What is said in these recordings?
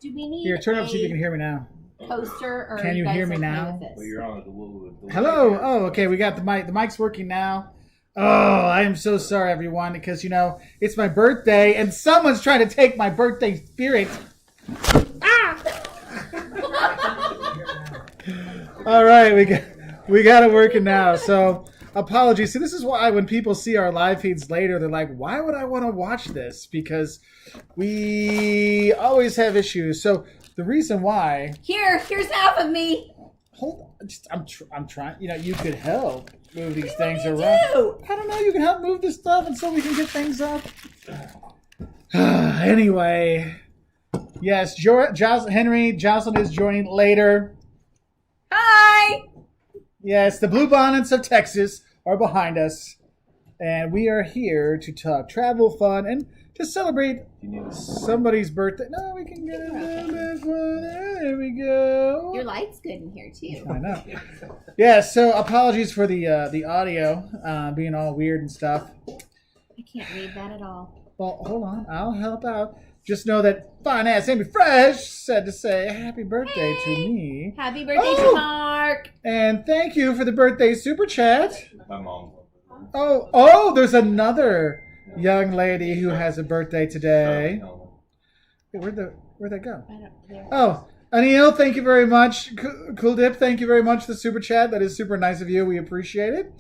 Do we need Here, turn up so you can hear me now. Poster or can you hear me now? Well, you're on a little Hello. Oh, okay. We got the mic. The mic's working now. Oh, I am so sorry, everyone, because it's my birthday and someone's trying to take my birthday spirit. Ah! All right, we got it working now. So apologies. See, this is why when people see our live feeds later, they're like, "Why would I want to watch this?" Because we always have issues. So the reason why. Here's half of me. Hold on. I'm trying. You could help move these things What do around. you do? I don't know. You can help move this stuff, and so we can get things up. Anyway, yes, Henry Jocelyn is joining later. Hi. Yes, the Blue Bonnets of Texas are behind us, and we are here to talk travel, fun, and to celebrate somebody's birthday. No, we can get it down this one. There we go. Your light's good in here too. I know. Yeah, so apologies for the audio being all weird and stuff. I can't read that at all. Well, hold on. I'll help out. Just know that fine ass Amy Fresh said to say happy birthday to me. Happy birthday to Mark. And thank you for the birthday super chat. My mom. Oh, there's another young lady who has a birthday today. Wait, where'd that go? Oh, Anil, thank you very much. Cool Dip, thank you very much for the super chat. That is super nice of you. We appreciate it.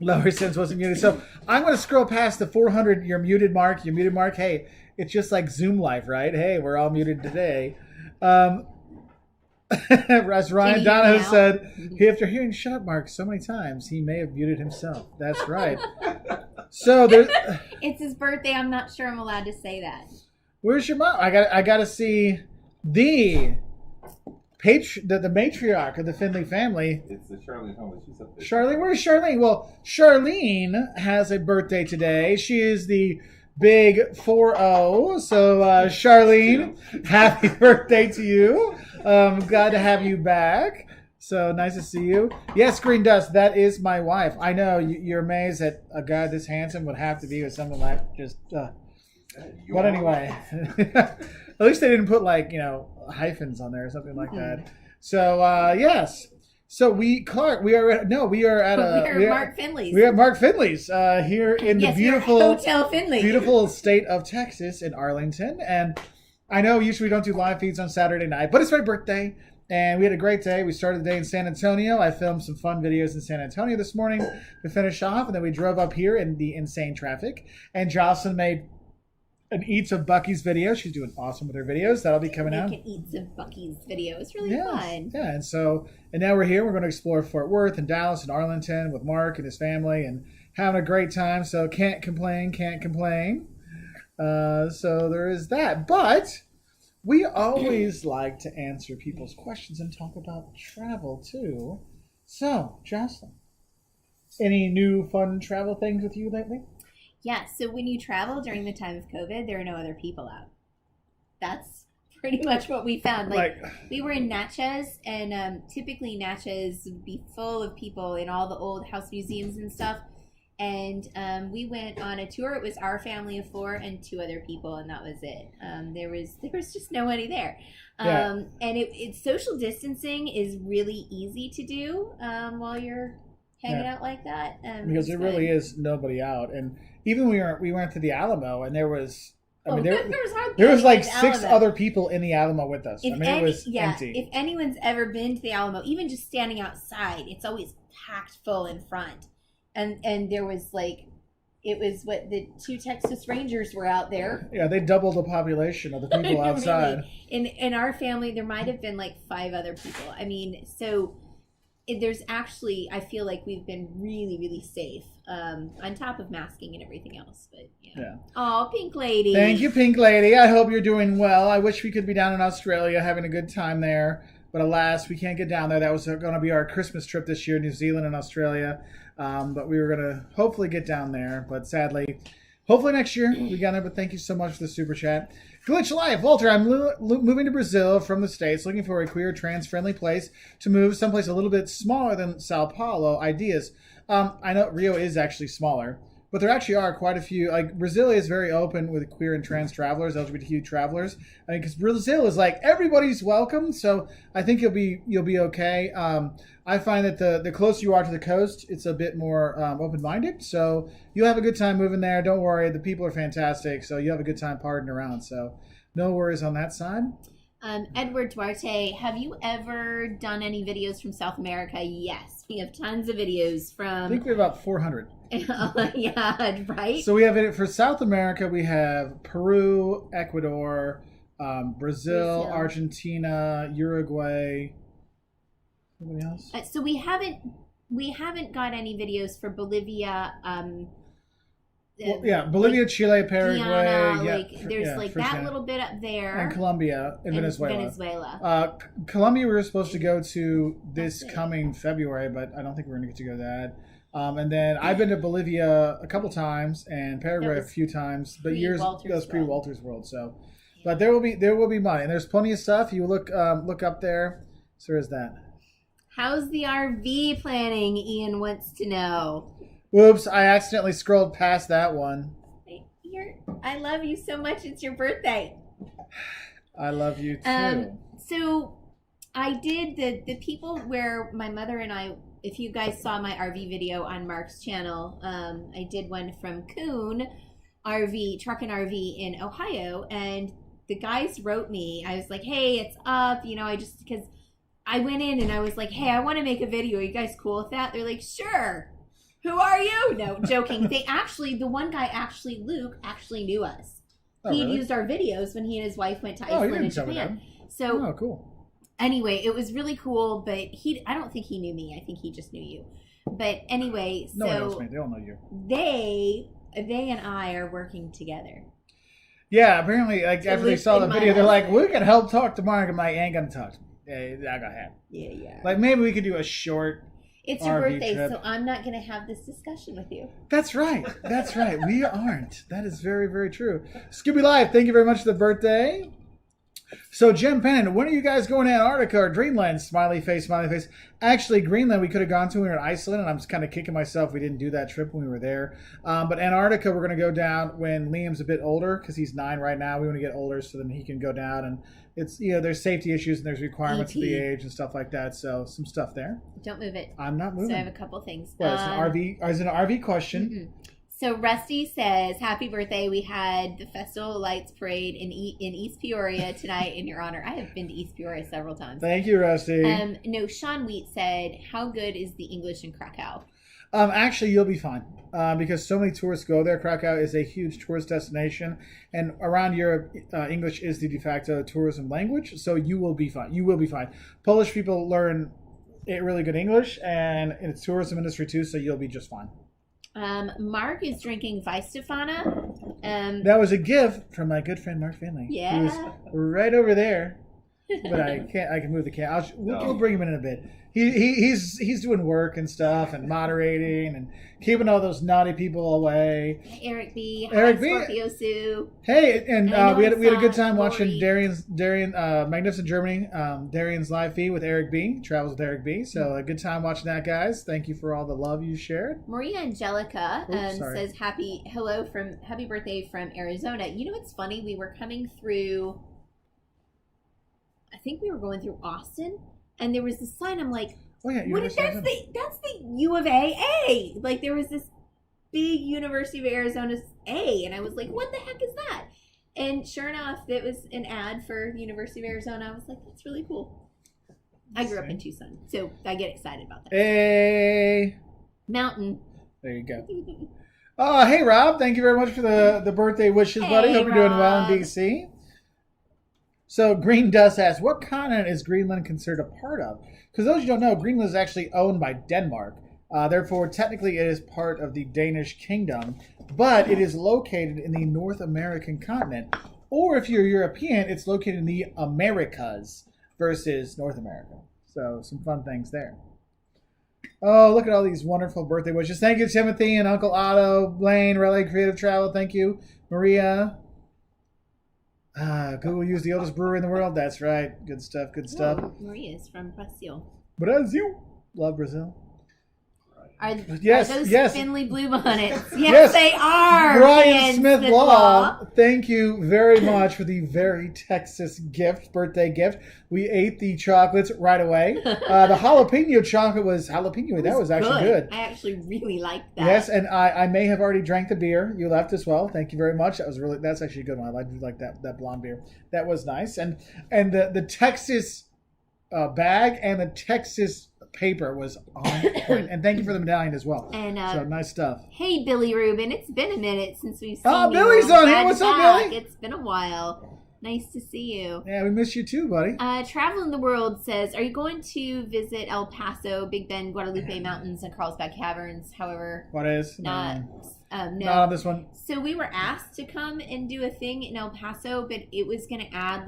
Lower Sims wasn't muted. So I'm going to scroll past the 400. You're muted, Mark. You're muted, Mark. Hey, it's just like Zoom life, right? Hey, we're all muted today. As Ryan Donahoe said, after hearing "shut up, Mark" so many times, he may have muted himself. That's right. So there's. It's his birthday. I'm not sure I'm allowed to say that. Where's your mom? I got to see the matriarch of the Finley family. It's the Charlene family. She's up there. Charlene, where's Charlene? Well, Charlene has a birthday today. She is the big 4-0. So, Charlene, happy birthday to you. Glad to have you back. So nice to see you. Yes, Green Dust, that is my wife. I know you're amazed that a guy this handsome would have to be with someone like just. But anyway, at least they didn't put hyphens on there or something like that. So yes. So we are at Mark Finley's. We are at Mark Finley's here in the beautiful Hotel Finley, beautiful state of Texas in Arlington. And I know usually we don't do live feeds on Saturday night, but it's my birthday and we had a great day. We started the day in San Antonio. I filmed some fun videos in San Antonio this morning to finish off, and then we drove up here in the insane traffic. And Jocelyn made an Eats of Bucky's video. She's doing awesome with her videos. That'll be coming out. An Eats of Bucky's video. It's really fun. Yeah, and now we're here. We're going to explore Fort Worth and Dallas and Arlington with Mark and his family and having a great time. So can't complain. So there is that. But we always like to answer people's questions and talk about travel too. So, Jocelyn, any new fun travel things with you lately? Yeah, so when you travel during the time of COVID, there are no other people out. That's pretty much what we found. We were in Natchez, and typically Natchez would be full of people in all the old house museums and stuff. And we went on a tour. It was our family of 4 and 2 other people, and that was it. There was just nobody there. And it's social distancing is really easy to do while you're hanging out like that. Because there really is nobody out. And even we went to the Alamo, and there was like 6 other people in the Alamo with us. It was empty. If anyone's ever been to the Alamo, even just standing outside, it's always packed full in front. And there was the 2 Texas Rangers were out there. Yeah, they doubled the population of the people outside. Really. In our family, there might have been 5 other people. I mean, so there's actually, I feel like we've been really, really safe on top of masking and everything else. But yeah. Oh, Pink Lady. Thank you, Pink Lady. I hope you're doing well. I wish we could be down in Australia having a good time there. But alas, we can't get down there. That was going to be our Christmas trip this year, New Zealand and Australia. But we were going to hopefully get down there. But sadly, hopefully next year we got it. But thank you so much for the super chat. Glitch Life. Wolter, I'm moving to Brazil from the States, looking for a queer, trans-friendly place to move, someplace a little bit smaller than Sao Paulo. Ideas. I know Rio is actually smaller. But there actually are quite a few. Like Brazil is very open with queer and trans travelers, LGBTQ travelers. I mean, because Brazil is like everybody's welcome. So I think you'll be okay. I find that the closer you are to the coast, it's a bit more open-minded. So you'll have a good time moving there. Don't worry, the people are fantastic. So you have a good time partying around. So no worries on that side. Edward Duarte, have you ever done any videos from South America? Yes, we have tons of videos from. I think we have about 400. Yeah, right. So we have it for South America. We have Peru, Ecuador, Brazil, Argentina, Uruguay. Anybody else? So we haven't got any videos for Bolivia. Bolivia, Chile, Paraguay. Guyana, there's that Chile. little bit up there. And Colombia and Venezuela. Venezuela. Colombia we were supposed to go to this coming February, but I don't think we're going to get to go to that. And then I've been to Bolivia a couple times and Paraguay a few times, but that was pre-Wolters World. So, but there will be money, and there's plenty of stuff. You look up there. So there's that. How's the RV planning? Ian wants to know. Whoops! I accidentally scrolled past that one. I love you so much. It's your birthday. I love you too. So I did the people where my mother and I. If you guys saw my RV video on Mark's channel, I did one from Coon RV, Truck and RV in Ohio, and the guys wrote me. I was like, "Hey, it's up," because I went in and I was like, "Hey, I want to make a video. Are you guys cool with that?" They're like, "Sure." Who are you? No, joking. The one guy, Luke, knew us. Oh, he had really? used our videos when he and his wife went to Iceland and Japan. So, cool. Anyway, it was really cool, but I don't think he knew me. I think he just knew you. But anyway, no one knows me. They all know you. They and I are working together. Yeah, apparently, after they saw the video, they're like, "We can help talk to Mark." I'm like, "Ain't gonna talk to me. Yeah, I got half." Yeah. Like maybe we could do a short. It's your RV birthday, trip. so I'm not going to have this discussion with you. That's right. We aren't. That is very, very true. Scooby Live, thank you very much for the birthday. So, Jim Penn, when are you guys going to Antarctica or Greenland? Smiley face, smiley face. Actually, Greenland we could have gone to when we were in Iceland, and I'm just kind of kicking myself we didn't do that trip when we were there. But Antarctica, we're going to go down when Liam's a bit older, because he's 9 right now. We want to get older so then he can go down. And it's, there's safety issues and there's requirements of the age and stuff like that. So, some stuff there. Don't move it. I'm not moving. So, I have a couple things. Well, it's an RV question. Mm-hmm. So Rusty says, "Happy birthday! We had the Festival of Lights parade in East Peoria tonight in your honor." I have been to East Peoria several times. Thank you, Rusty. No, Sean Wheat said, "How good is the English in Krakow?" Actually, you'll be fine because so many tourists go there. Krakow is a huge tourist destination, and around Europe, English is the de facto tourism language. So you will be fine. You will be fine. Polish people learn really good English, and it's tourism industry too. So you'll be just fine. Mark is drinking Weissstefana. That was a gift from my good friend Mark Finley. Yeah. He was right over there, but I can't. I can move the camera. We'll bring him in a bit. He's doing work and stuff and moderating and keeping all those naughty people away. Eric B. Eric B. Scorpio Sue. Hey, and we had a good time Lori. watching Darian Magnificent Germany, Darian's live feed with Eric B. Travels with Eric B. So a good time watching that, guys. Thank you for all the love you shared. Maria Angelica says happy birthday from Arizona. You know what's funny? We were coming through. I think we were going through Austin. And there was this sign. I'm like, that's the U of A. Like there was this big University of Arizona A, and I was like, what the heck is that? And sure enough, it was an ad for University of Arizona. I was like, that's really cool. I grew up in Tucson, so I get excited about that. Hey, Mountain. There you go. Oh, hey Rob, thank you very much for the birthday wishes, buddy. Hope you're doing well in DC. So Green Dust asks, what continent is Greenland considered a part of? Because those who don't know, Greenland is actually owned by Denmark. Therefore, technically it is part of the Danish kingdom, but it is located in the North American continent. Or if you're European, it's located in the Americas versus North America. So some fun things there. Oh, look at all these wonderful birthday wishes. Thank you, Timothy and Uncle Otto, Blaine, Relay Creative Travel. Thank you, Maria. Google used the oldest brewery in the world. That's right. Good stuff. Good stuff. Maria's from Brazil. Brazil. Love Brazil. Are Yes, those yes. Finley Bluebonnets? Yes, Yes. they are. Brian Smith Law, thank you very much for the very Texas birthday gift. We ate the chocolates right away. The jalapeno chocolate was jalapeno. That was actually good. I actually really liked that. Yes, and I may have already drank the beer you left as well. Thank you very much. That's actually a good one. I like that blonde beer. That was nice. And the Texas bag and the Texas paper was on point. And thank you for the medallion as well. And so nice stuff. Hey, Billy Rubin, it's been a minute since we've seen Oh, you. Billy's on here. What's up, Billy? It's been a while. Nice to see you. Yeah, we miss you too, buddy. Travel in the World says, are you going to visit El Paso, Big Bend, Guadalupe Mountains, and Carlsbad Caverns? However, what is? No. Not on this one. So we were asked to come and do a thing in El Paso, but it was going to add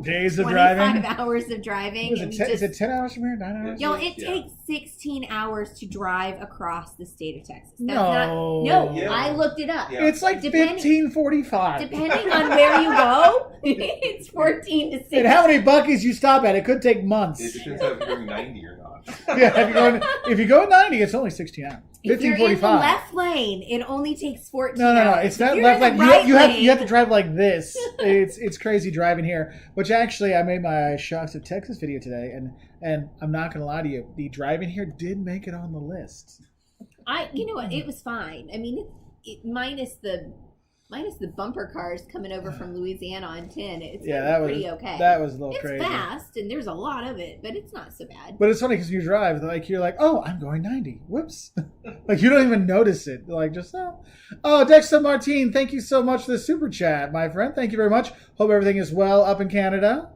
days of driving. 25 hours of driving. Is it 10 hours from here? 9 hours? Y'all, it takes 16 hours to drive across the state of Texas. No. Yeah. I looked it up. Yeah. It's like 15:45. Depending on where you go, it's 14 to 16. And how many Buc-ee's you stop at? It could take months. It depends if you're going 90 or not. Yeah, if you go 90, it's only 16 hours. 15:45. If you're in the left lane, it only takes 14 hours. No. It's not left lane. You have to drive like this. It's crazy driving here. Which actually, I made my Shocks of Texas video today, and I'm not going to lie to you, the driving here did make it on the list. You know what? It was fine. I mean, it minus the bumper cars coming over from Louisiana on 10. It's pretty okay. That was a little crazy. It's fast, and there's a lot of it, but it's not so bad. But it's funny because you drive, you're like, oh, I'm going 90. Whoops. You don't even notice it. Oh, Dexter Martin, thank you so much for the super chat, my friend. Thank you very much. Hope everything is well up in Canada.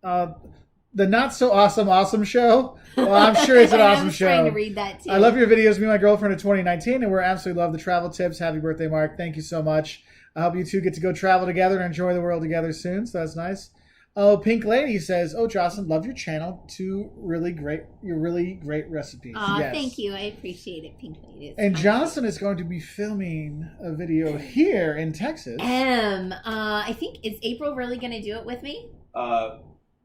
The Not So Awesome show. Well, I'm sure it's an awesome show. I was trying to read that too. I love your videos. Me and my girlfriend in 2019, and we're absolutely love the travel tips. Happy birthday, Mark. Thank you so much. I hope you two get to go travel together and enjoy the world together soon. So that's nice. Oh, Pink Lady says, "Oh, Jocelyn, love your channel. Your really great recipes." Yes. Thank you. I appreciate it, Pink Lady. And Jocelyn is going to be filming a video here in Texas. I think, is April really going to do it with me?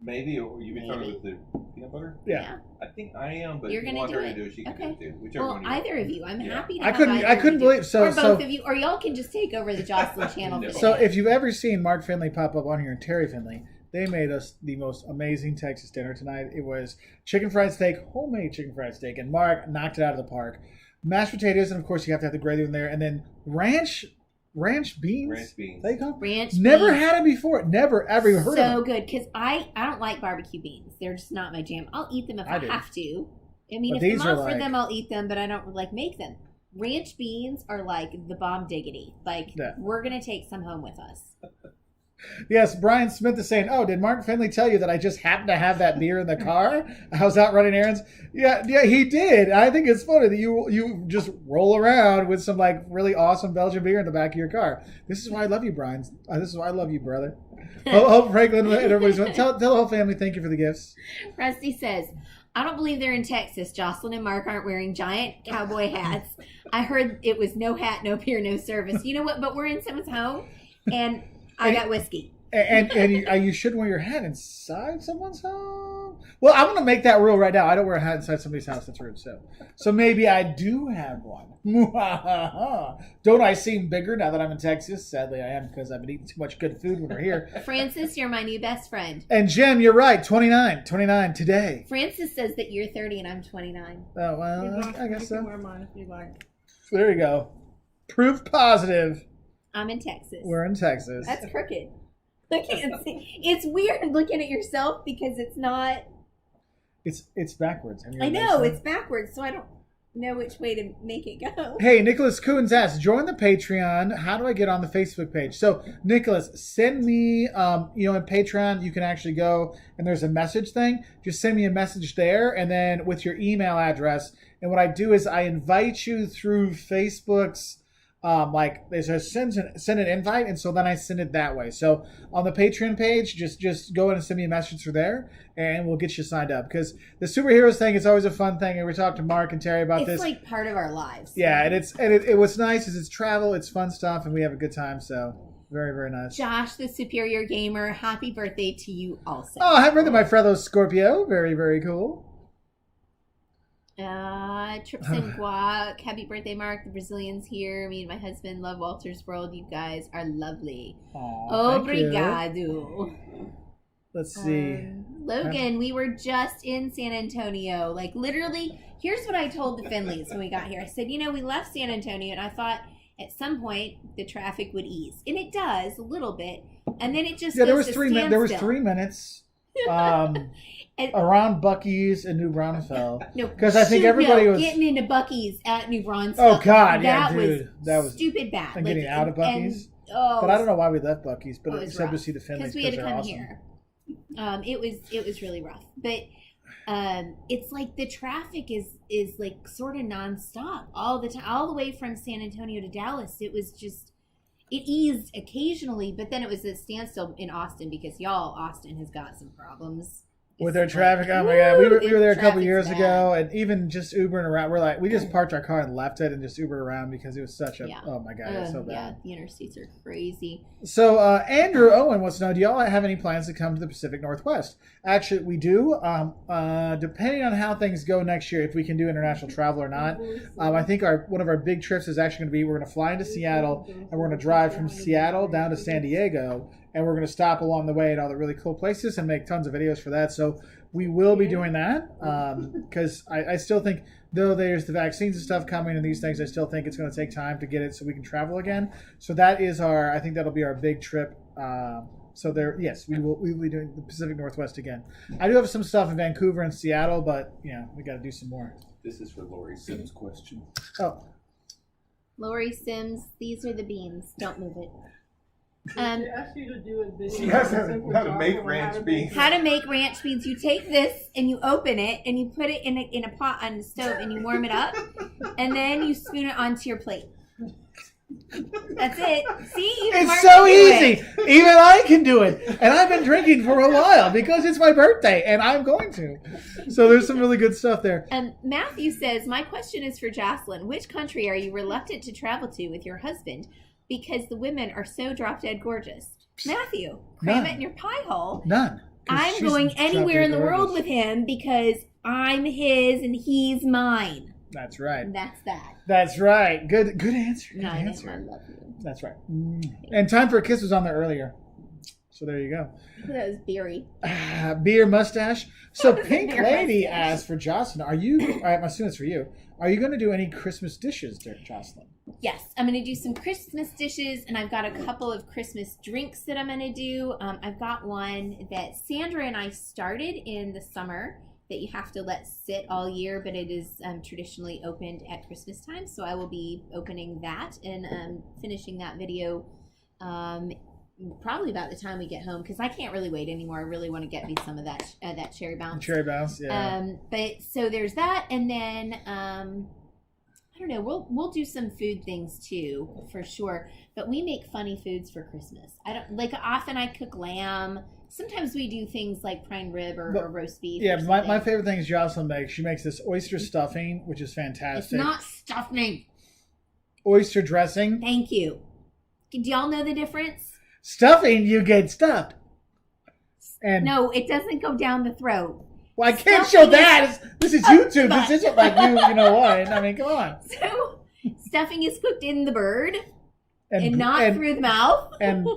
Maybe, or you can start with the peanut butter? Yeah. I think I am, but you're if you going want to her to do it, she can do it too. Whichever one either of you. I'm happy to I couldn't believe or both of you, or y'all can just take over the Jocelyn channel. So if you've ever seen Mark Finley pop up on here and Terry Finley, they made us the most amazing Texas dinner tonight. It was chicken fried steak, homemade chicken fried steak, and Mark knocked it out of the park. Mashed potatoes, and of course you have to have the gravy in there, and then ranch beans. Ranch beans. Ranch Never beans. had it before. Never ever even heard of them. So good, because I don't like barbecue beans. They're just not my jam. I'll eat them if I have to. I mean, if I'm offered them, I'll eat them, but I don't make them. Ranch beans are like the bomb diggity. We're going to take some home with us. Yes, Brian Smith is saying, "Oh, did Mark Finley tell you that I just happened to have that beer in the car? I was out running errands." Yeah, he did. I think it's funny that you just roll around with some really awesome Belgian beer in the back of your car. This is why I love you, Brian. This is why I love you, brother. Hope Franklin and everybody's tell the whole family thank you for the gifts. Rusty says, "I don't believe they're in Texas. Jocelyn and Mark aren't wearing giant cowboy hats. I heard it was no hat, no beer, no service. You know what? But we're in someone's home, and I got whiskey." And you shouldn't wear your hat inside someone's home. Well, I'm going to make that rule right now. I don't wear a hat inside somebody's house. That's rude. So maybe I do have one. Don't I seem bigger now that I'm in Texas? Sadly, I am, because I've been eating too much good food when we're here. Francis, you're my new best friend. And Jim, you're right. 29 today. Francis says that you're 30 and I'm 29. Oh, well, I guess so. Wear mine if you like. There you go. Proof positive. I'm in Texas. We're in Texas. That's crooked. I can't see. It's weird looking at yourself because it's not. It's backwards. I know it's backwards, so I don't know which way to make it go. Hey, Nicholas Coons asks, join the Patreon. How do I get on the Facebook page? So, Nicholas, send me, in Patreon, you can actually go and there's a message thing. Just send me a message there, and then with your email address. And what I do is I invite you through Facebook's. There's a send an invite, and so then I send it that way. So on the Patreon page, just go in and send me a message through there, and we'll get you signed up. Because the superheroes thing is always a fun thing, and we talked to Mark and Terry about this. It's part of our lives. Yeah, and what's nice is it's travel, it's fun stuff, and we have a good time. So Very, very nice. Josh, the superior gamer, happy birthday to you also. Oh, happy birthday, my fellow Scorpio. Very, very cool. Trips and guac. Happy birthday, Mark. The Brazilians here. Me and my husband love Wolters World. You guys are lovely. Obrigado. Let's see. Logan, we were just in San Antonio. Like, literally, here's what I told the Finleys when we got here. I said, we left San Antonio, and I thought at some point the traffic would ease. And it does, a little bit. And then it just goes there was to 3 minutes. There was 3 minutes. Around Buc-ee's in New Braunfels. No, because I think everybody was getting into Buc-ee's at New Braunfels. Oh God, yeah, dude, that was stupid bad. And getting out of Buc-ee's. But I don't know why we left Buc-ee's, but except to see the Finleys because we had to come awesome. here. It was really rough, but it's like the traffic is like sort of nonstop all the time, all the way from San Antonio to Dallas. It was just. It eased occasionally, but then it was a standstill in Austin because Austin has got some problems. With their traffic, oh my God. We were there a couple years ago, and even just Ubering around, we just parked our car and left it and just Ubered around because it was such a, oh my God, it was so bad. Yeah, the interstates are crazy. So Andrew Owen wants to know, do y'all have any plans to come to the Pacific Northwest? Actually, we do. Depending on how things go next year, if we can do international travel or not. I think one of our big trips is actually going to be, we're going to fly into Seattle, and we're going to drive from Seattle down to San Diego, and we're going to stop along the way at all the really cool places and make tons of videos for that. So we will be doing that because I still think, though there's the vaccines and stuff coming and these things, I still think it's going to take time to get it so we can travel again. So that is I think that'll be our big trip. So yes, we will be doing the Pacific Northwest again. I do have some stuff in Vancouver and Seattle, but we got to do some more. This is for Lori Sims' question. Oh. Lori Sims, these are the beans. Don't move it. They asked you to do a video. How to make ranch beans. How to make ranch beans. You take this and you open it and you put it in a pot on the stove and you warm it up and then you spoon it onto your plate. That's it. See? It's so easy. Even I can do it. And I've been drinking for a while because it's my birthday and I'm going to. So there's some really good stuff there. Matthew says, my question is for Jocelyn. Which country are you reluctant to travel to with your husband? Because the women are so drop-dead gorgeous. Matthew, cram it in your pie hole. None. I'm going anywhere in the world with him because I'm his and he's mine. That's right. And that's that. That's right. Good answer. Good answer. I love you. That's right. And Time for a Kiss was on there earlier. So there you go. That was beery. Beer mustache. So Pink Beer Lady mustache. asked for Jocelyn. I'm assuming it's for you. Are you going to do any Christmas dishes there, Jocelyn? Yes, I'm going to do some Christmas dishes, and I've got a couple of Christmas drinks that I'm going to do. I've got one that Sandra and I started in the summer that you have to let sit all year, but it is traditionally opened at Christmas time. So I will be opening that and finishing that video probably about the time we get home because I can't really wait anymore. I really want to get me some of that cherry bounce. Cherry bounce, yeah. But so there's that, and then I don't know. We'll do some food things too, for sure. But we make funny foods for Christmas. I don't like often. I cook lamb. Sometimes we do things like prime rib or roast beef. Yeah, my favorite thing is Jocelyn makes. She makes this oyster stuffing, which is fantastic. It's not stuffing. Oyster dressing. Thank you. Do y'all know the difference? Stuffing, you get stuffed. And no, it doesn't go down the throat. Well, I can't show that. This is YouTube. This isn't like you know what. I mean, come on. So, stuffing is cooked in the bird and not through the mouth. And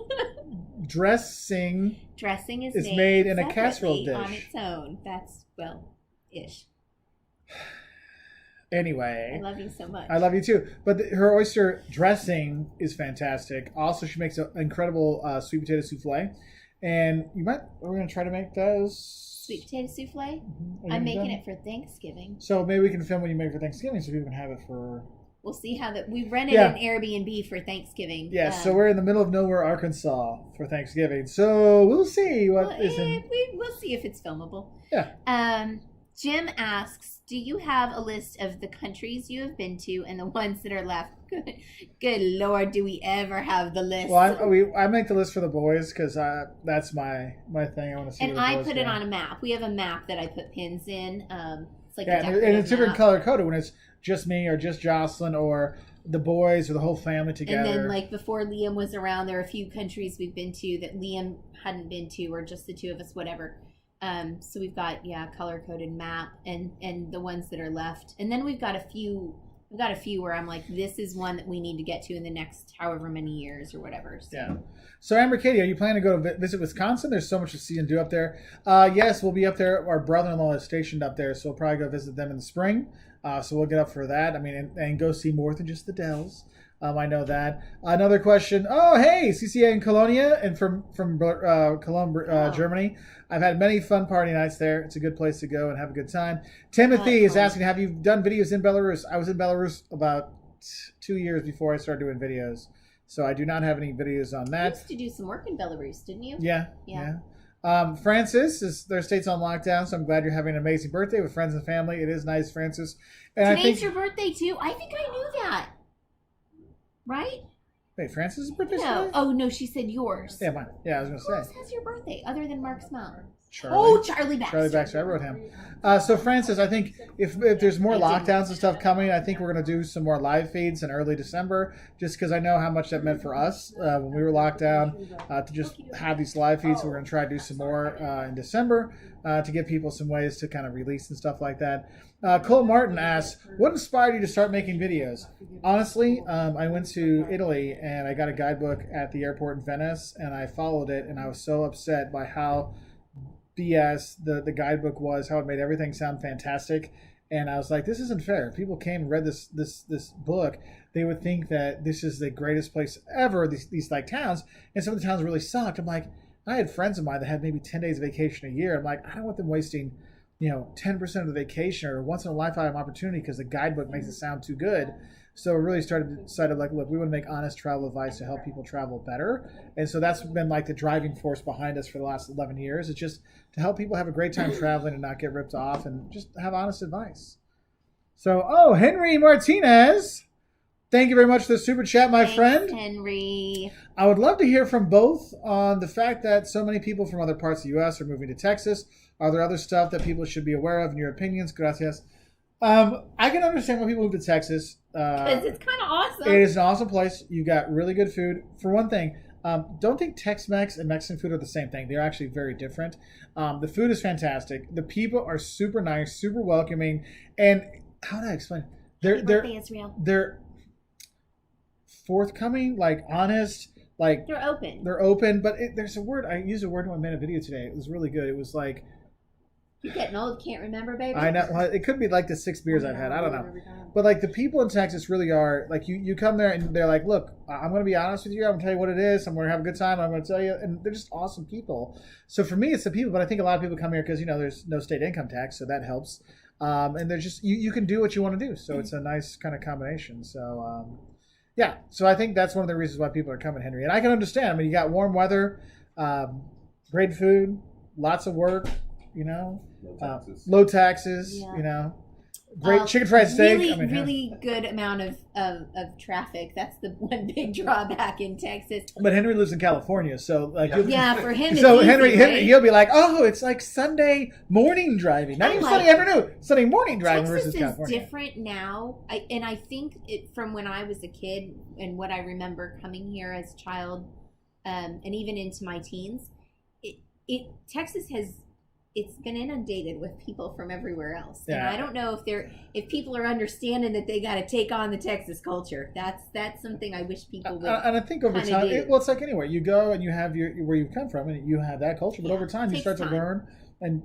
dressing is made in a casserole dish. On its own. That's, ish. Anyway. I love you so much. I love you too. But her oyster dressing is fantastic. Also, she makes an incredible sweet potato souffle. And we're going to try to make those. Sweet potato souffle? I'm making it for Thanksgiving. So maybe we can film what you make for Thanksgiving so people can have it for... We'll see how we rented an Airbnb for Thanksgiving. Yeah, so we're in the middle of nowhere, Arkansas for Thanksgiving. So we'll see we'll see if it's filmable. Yeah. Jim asks, do you have a list of the countries you have been to and the ones that are left? Good Lord, do we ever have the list? Well, I make the list for the boys because that's my thing. I want to see. And I put it on a map. We have a map that I put pins in. It's like and it's different color coded when it's just me or just Jocelyn or the boys or the whole family together. And then, like, before Liam was around, there are a few countries we've been to that Liam hadn't been to, or just the two of us, whatever. So we've got, color-coded map and the ones that are left. And then we've got a few where I'm like, this is one that we need to get to in the next however many years or whatever. So. Yeah. So, Amber Katie, are you planning to go to visit Wisconsin? There's so much to see and do up there. Yes, we'll be up there. Our brother-in-law is stationed up there, so we'll probably go visit them in the spring. So we'll get up for that. I mean, and go see more than just the Dells. I know that. Another question. Oh, hey, CCA in Colonia and from Cologne, Germany. I've had many fun party nights there. It's a good place to go and have a good time. Timothy is asking, have you done videos in Belarus? I was in Belarus about 2 years before I started doing videos. So I do not have any videos on that. You used to do some work in Belarus, didn't you? Yeah. Francis, their state's on lockdown, so I'm glad you're having an amazing birthday with friends and family. It is nice, Francis. And Today's your birthday, too? I think I knew that. Right? Wait, Francis' birthday? No. Today? Oh, no, she said yours. Yeah, mine. Yeah, I was going to say. Who else has your birthday other than Mark Smell? Charlie Baxter. Charlie Baxter. I wrote him. So, Francis, I think if there's more lockdowns and stuff coming, I think we're going to do some more live feeds in early December, just because I know how much that meant for us when we were locked down to just have these live feeds. So we're going to try to do some more in December to give people some ways to kind of release and stuff like that. Cole Martin asks, what inspired you to start making videos? Honestly, I went to Italy and I got a guidebook at the airport in Venice, and I followed it, and I was so upset by how BS the guidebook was, how it made everything sound fantastic. And I was like, this isn't fair. If people came and read this book, they would think that this is the greatest place ever, these like towns, and some of the towns really sucked. I'm like, I had friends of mine that had maybe 10 days of vacation a year. I'm like, I don't want them wasting 10% of the vacation or once in a lifetime opportunity because the guidebook makes it sound too good. So we really decided like, look, we want to make honest travel advice to help people travel better. And so that's been like the driving force behind us for the last 11 years. It's just to help people have a great time traveling and not get ripped off and just have honest advice. So, Henry Martinez, thank you very much for the super chat, my friend. Henry. I would love to hear from both on the fact that so many people from other parts of the U.S. are moving to Texas. Are there other stuff that people should be aware of in your opinions? Gracias. I can understand why people move to Texas. Because it's kind of awesome. It is an awesome place. You got really good food. For one thing, don't think Tex-Mex and Mexican food are the same thing. They're actually very different. The food is fantastic. The people are super nice, super welcoming, and how do I explain? They're forthcoming, like honest, like they're open. They're open, but there's a word I used a word when I made a video today. It was really good. It was like. You're getting old, can't remember, baby. I know. Well, it could be like the 6 beers I've had. I don't know. But like the people in Texas really are like you come there and they're like, look, I'm going to be honest with you. I'm going to tell you what it is. I'm going to have a good time. I'm going to tell you, and they're just awesome people. So for me, it's the people. But I think a lot of people come here because there's no state income tax, so that helps. And they're just you can do what you want to do. So it's a nice kind of combination. So yeah. So I think that's one of the reasons why people are coming, Henry. And I can understand. I mean, you got warm weather, great food, lots of work. Low taxes, great chicken fried steak. Really good amount of traffic. That's the one big drawback in Texas. But Henry lives in California, so like for him. So it's Henry, easy, right? he'll be like, oh, it's like Sunday morning driving, not even Sunday afternoon, Sunday morning driving versus California. Texas is different now, I think from when I was a kid and what I remember coming here as a child, and even into my teens, Texas has. It's been inundated with people from everywhere else, and I don't know if people are understanding that they got to take on the Texas culture. That's something I wish people would. And I think over time, it's like anywhere you go and you have where you come from, and you have that culture. But over time, you start to learn and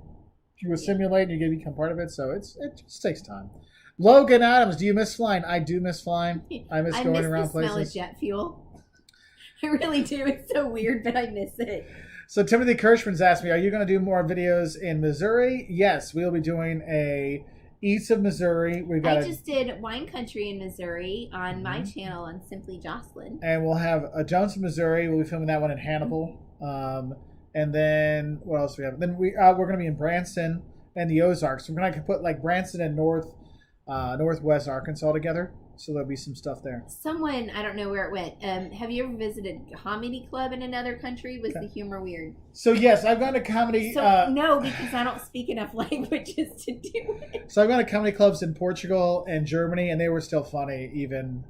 you assimilate, and you become part of it. So it just takes time. Logan Adams, do you miss flying? I do miss flying. I miss going around places. I miss the smell of jet fuel. I really do. It's so weird, but I miss it. So Timothy Kirschman's asked me, are you going to do more videos in Missouri? Yes, we'll be doing a Eats of Missouri. I just did Wine Country in Missouri on my channel on Simply Jocelyn. And we'll have a Johnson, Missouri. We'll be filming that one in Hannibal. And then what else do we have? Then we're going to be in Branson and the Ozarks. We're going to put like Branson and Northwest Arkansas together. So there'll be some stuff there. Someone, I don't know where it went. Have you ever visited a comedy club in another country? Was the humor weird? So yes, I've gone to comedy. No, because I don't speak enough languages to do it. So I've gone to comedy clubs in Portugal and Germany, and they were still funny even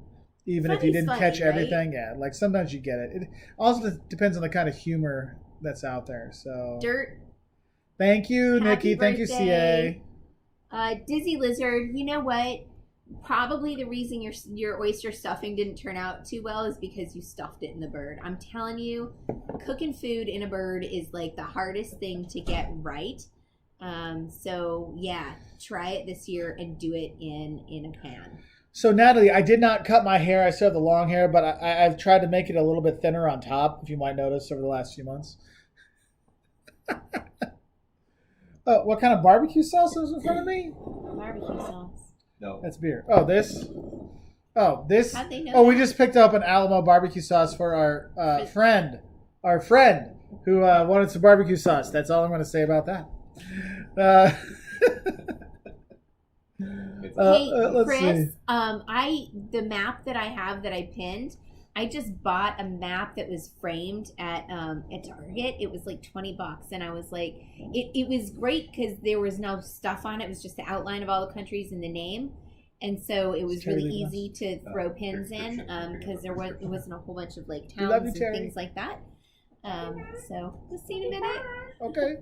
even if you didn't Funny, catch right? everything. Yeah, like sometimes you get it. It also depends on the kind of humor that's out there. So Dirt. thank you, Happy Nikki. Thank you, birthday. CA. Dizzy Lizard, you know what? Probably the reason your oyster stuffing didn't turn out too well is because you stuffed it in the bird. I'm telling you, cooking food in a bird is like the hardest thing to get right. So yeah, try it this year and do it in a pan. So Natalie, I did not cut my hair. I still have the long hair, but I've tried to make it a little bit thinner on top, if you might notice, over the last few months. What kind of barbecue sauce is in front of me? Barbecue sauce. No. That's beer. Oh, this? Oh, this? How'd they know Oh, we that? just picked up an Alamo barbecue sauce for our friend. Our friend who wanted some barbecue sauce. That's all I'm going to say about that. Hey, let's Chris, see. the map that I have that I pinned, I just bought a map that was framed at Target. It was like $20, and I was like, it was great because there was no stuff on it. It was just the outline of all the countries and the name, and so it was really easy to throw pins in because it wasn't a whole bunch of like towns and things like that. So just see in a minute. Okay.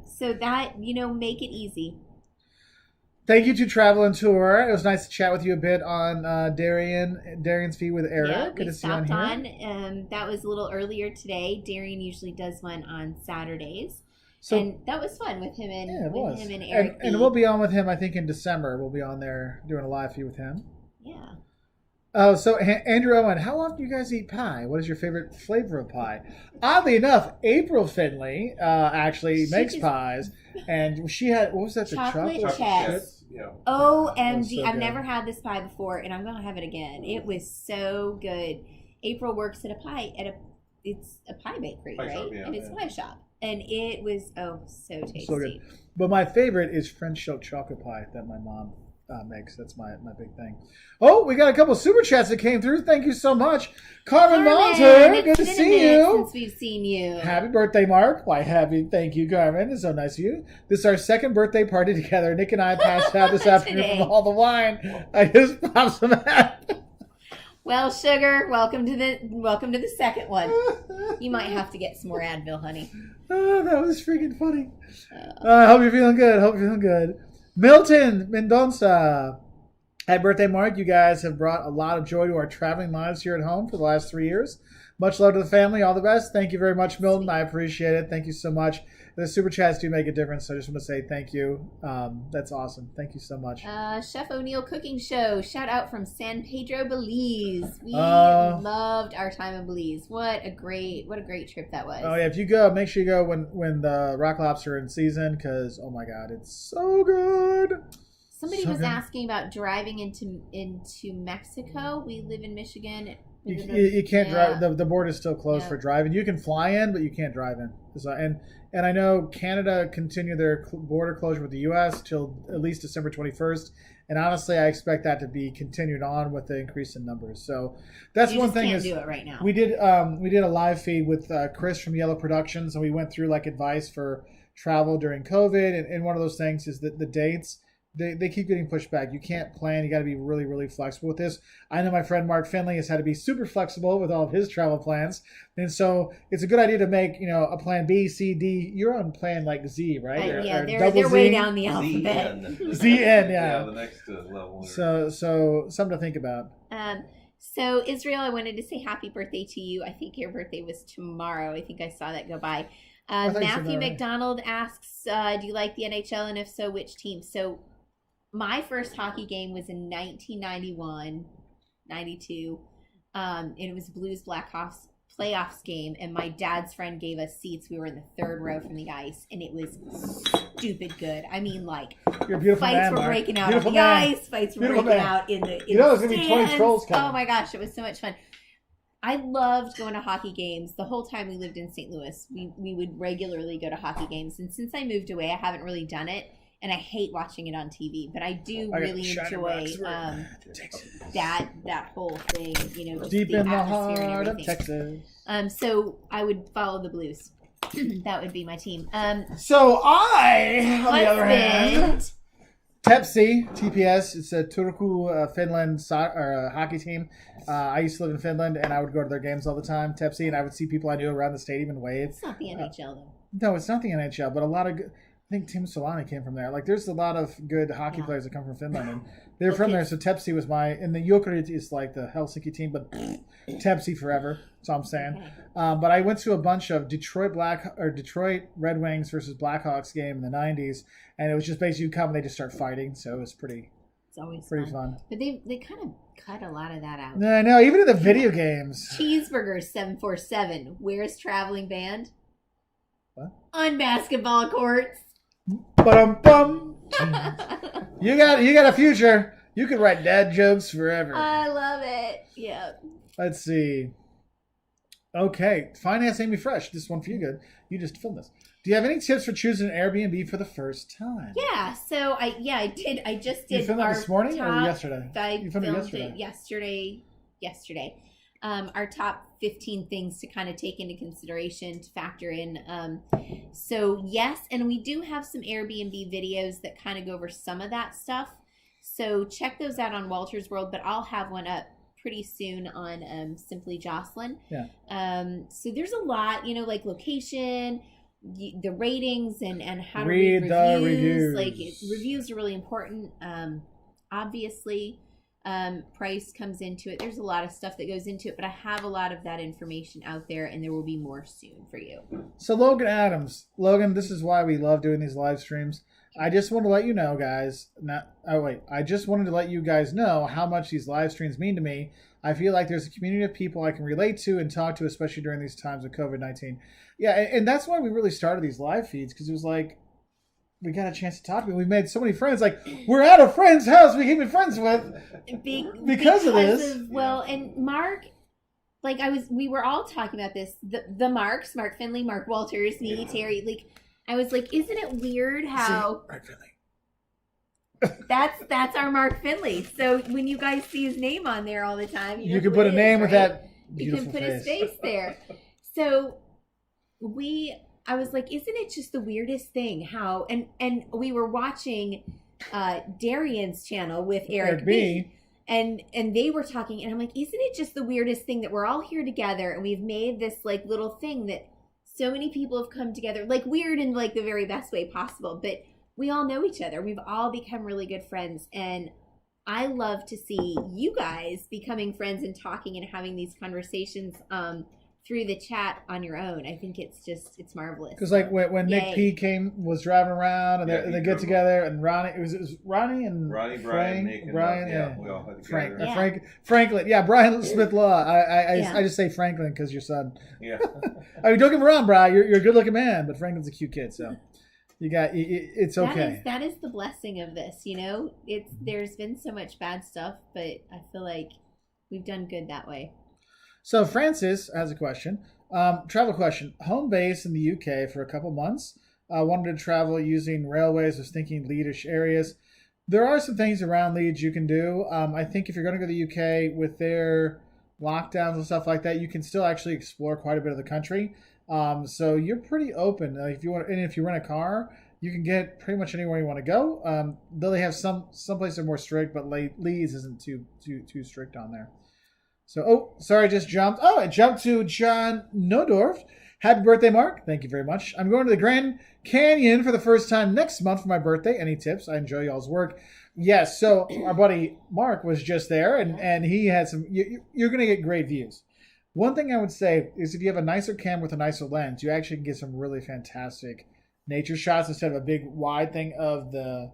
So that make it easy. Thank you to Travel and Tour. It was nice to chat with you a bit on Darian's feed with Eric. Yeah, good we to see you on stopped here. on. That was a little earlier today. Darian usually does one on Saturdays, So, and that was fun with him and Eric. And we'll be on with him. I think in December we'll be on there doing a live feed with him. Yeah. Oh, so Andrew Owen, how often do you guys eat pie? What is your favorite flavor of pie? Oddly enough, April Finley actually makes pies, and she had, what was that? Chocolate the chess. Yeah. OMG, so I've good. never had this pie before, and I'm gonna have it again. It was so good. April works at it's a pie bakery, Pie right? shop, yeah, and it's a yeah. pie shop, and it was so tasty. So good. But my favorite is French silk chocolate pie that my mom makes. That's my big thing. Oh, we got a couple super chats that came through. Thank you so much. Carmen Monter, good to see you. Since we've seen you. Happy birthday, Mark. Why, thank you, Carmen. It's so nice of you. This is our second birthday party together. Nick and I passed out this afternoon from all the wine. I just popped some out. Well, sugar, welcome to the second one. You might have to get some more Advil, honey. Oh, that was freaking funny. I hope you're feeling good. Milton Mendonça. Happy birthday, Mark. You guys have brought a lot of joy to our traveling lives here at home for the last 3 years. Much love to the family. All the best. Thank you very much, Milton. I appreciate it. Thank you so much. The super chats do make a difference, so I just want to say thank you. That's awesome. Thank you so much. Chef O'Neill Cooking Show. Shout out from San Pedro, Belize. We loved our time in Belize. What a great trip that was. Oh yeah, if you go, make sure you go when the rock lobster are in season, because oh my god, it's so good. Somebody was asking about driving into Mexico. We live in Michigan. You can't drive. The border is still closed for driving. You can fly in, but you can't drive in. So, and I know Canada continued their border closure with the U.S. till at least December 21st. And honestly, I expect that to be continued on with the increase in numbers. So that's one thing. Can't do it right now. We did a live feed with Chris from Yellow Productions, and we went through like advice for travel during COVID. And one of those things is that the dates. They keep getting pushed back. You can't plan. You got to be really, really flexible with this. I know my friend Mark Finley has had to be super flexible with all of his travel plans. And so it's a good idea to make, a plan B, C, D. You're on plan like Z, right? They're way down the alphabet. ZN, yeah. The next level. So something to think about. So Israel, I wanted to say happy birthday to you. I think your birthday was tomorrow. I think I saw that go by. Matthew McDonald asks, do you like the NHL? And if so, which team? So my first hockey game was in 1991, 92, and it was Blues Blackhawks playoffs game, and my dad's friend gave us seats. We were in the third row from the ice, and it was stupid good. I mean, like, fights were breaking out on the ice, fights were breaking out in the there's going to be 20 trolls coming. Oh my gosh, it was so much fun. I loved going to hockey games. The whole time we lived in St. Louis, we would regularly go to hockey games, and since I moved away, I haven't really done it. And I hate watching it on TV, but I do really enjoy that whole thing, just deep the in the atmosphere heart and of everything. Texas. So I would follow the Blues. That would be my team. So I, on the other hand, Tepsi, TPS, it's a Turku, Finland hockey team. I used to live in Finland, and I would go to their games all the time, Tepsi, and I would see people I knew around the stadium and wave. It's not the NHL, though. No, it's not the NHL, but a lot of good, I think Tim Solani came from there. Like, there's a lot of good hockey players that come from Finland, and they're from there, so Tepsi was and the Jokerit is like the Helsinki team, but Tepsi forever, that's all I'm saying. Okay. But I went to a bunch of Detroit Red Wings versus Blackhawks game in the 90s, and it was just basically you come and they just start fighting, so it was It's always pretty fun. But they kind of cut a lot of that out. No, I know, even in the video games. Cheeseburgers 747. Where's traveling band? What? On basketball courts. Ba-dum-bum. You got a future. You could write dad jokes forever. I love it. Yeah. Let's see. Okay, Finance Amy Fresh. This one for you, good. You just filmed this. Do you have any tips for choosing an Airbnb for the first time? Yeah. So I did. I just did. You filmed it this morning or yesterday? You filmed it yesterday. Our top 15 things to kind of take into consideration to factor in. So yes, and we do have some Airbnb videos that kind of go over some of that stuff. So check those out on Wolters World, but I'll have one up pretty soon on Simply Jocelyn. Yeah. So there's a lot, like location, the ratings, and how to read the reviews. Like reviews are really important. Obviously. Price comes into it. There's a lot of stuff that goes into it, but I have a lot of that information out there, and there will be more soon for you. So Logan Adams, this is why we love doing these live streams. I just want to let you know, guys. I just wanted to let you guys know how much these live streams mean to me. I feel like there's a community of people I can relate to and talk to, especially during these times of COVID-19. Yeah, and that's why we really started these live feeds, because it was like, we got a chance to talk to them. We made so many friends. Like, we're at a friend's house we keep friends with because of this. And Mark, we were all talking about this. The Marks, Mark Finley, Mark Wolters, me, Terry. I was like, isn't it weird how Mark Finley. That's our Mark Finley. So when you guys see his name on there all the time, you can put a name with that beautiful You can put face. his face there. So I was like, isn't it just the weirdest thing how, and we were watching Darian's channel with Eric B. And they were talking, and I'm like, isn't it just the weirdest thing that we're all here together and we've made this little thing that so many people have come together, weird in the very best way possible, but we all know each other. We've all become really good friends, and I love to see you guys becoming friends and talking and having these conversations through the chat on your own. I think it's marvelous. Because when Nick P was driving around and they get together, and Ronnie, it was Ronnie and Ronnie, Frank, Brian, Nick, and Brian, we all had Frank, together. Franklin, Brian Smith Law. I just say Franklin because your son. Yeah. I mean, don't get me wrong, Brian. You're a good looking man, but Franklin's a cute kid, so it's okay. That is the blessing of this. There's been so much bad stuff, but I feel like we've done good that way. So Francis has a question. Travel question. Home base in the UK for a couple months. Wanted to travel using railways. Was thinking Leedish areas. There are some things around Leeds you can do. I think if you're going to go to the UK with their lockdowns and stuff like that, you can still actually explore quite a bit of the country. So you're pretty open. If you rent a car, you can get pretty much anywhere you want to go. Though they have some places are more strict, but Leeds isn't too strict on there. So, sorry, I just jumped. Oh, I jumped to John Nodorf. Happy birthday, Mark. Thank you very much. I'm going to the Grand Canyon for the first time next month for my birthday. Any tips? I enjoy y'all's work. Yes, so our buddy Mark was just there, and he had some... You're going to get great views. One thing I would say is if you have a nicer camera with a nicer lens, you actually can get some really fantastic nature shots instead of a big wide thing of the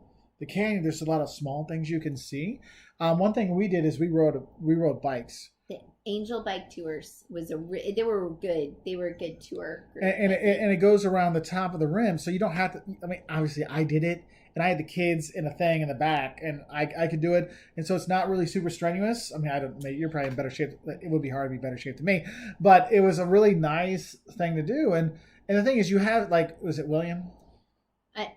canyon. There's a lot of small things you can see. One thing we did is we rode bikes. The Angel Bike Tours they were good. They were a good tour. And it goes around the top of the rim, so you don't have to. I mean, obviously, I did it, and I had the kids in a thing in the back, and I could do it, and so it's not really super strenuous. I mean, you're probably in better shape. It would be hard to be better shape than me, but it was a really nice thing to do. And the thing is, you have was it William?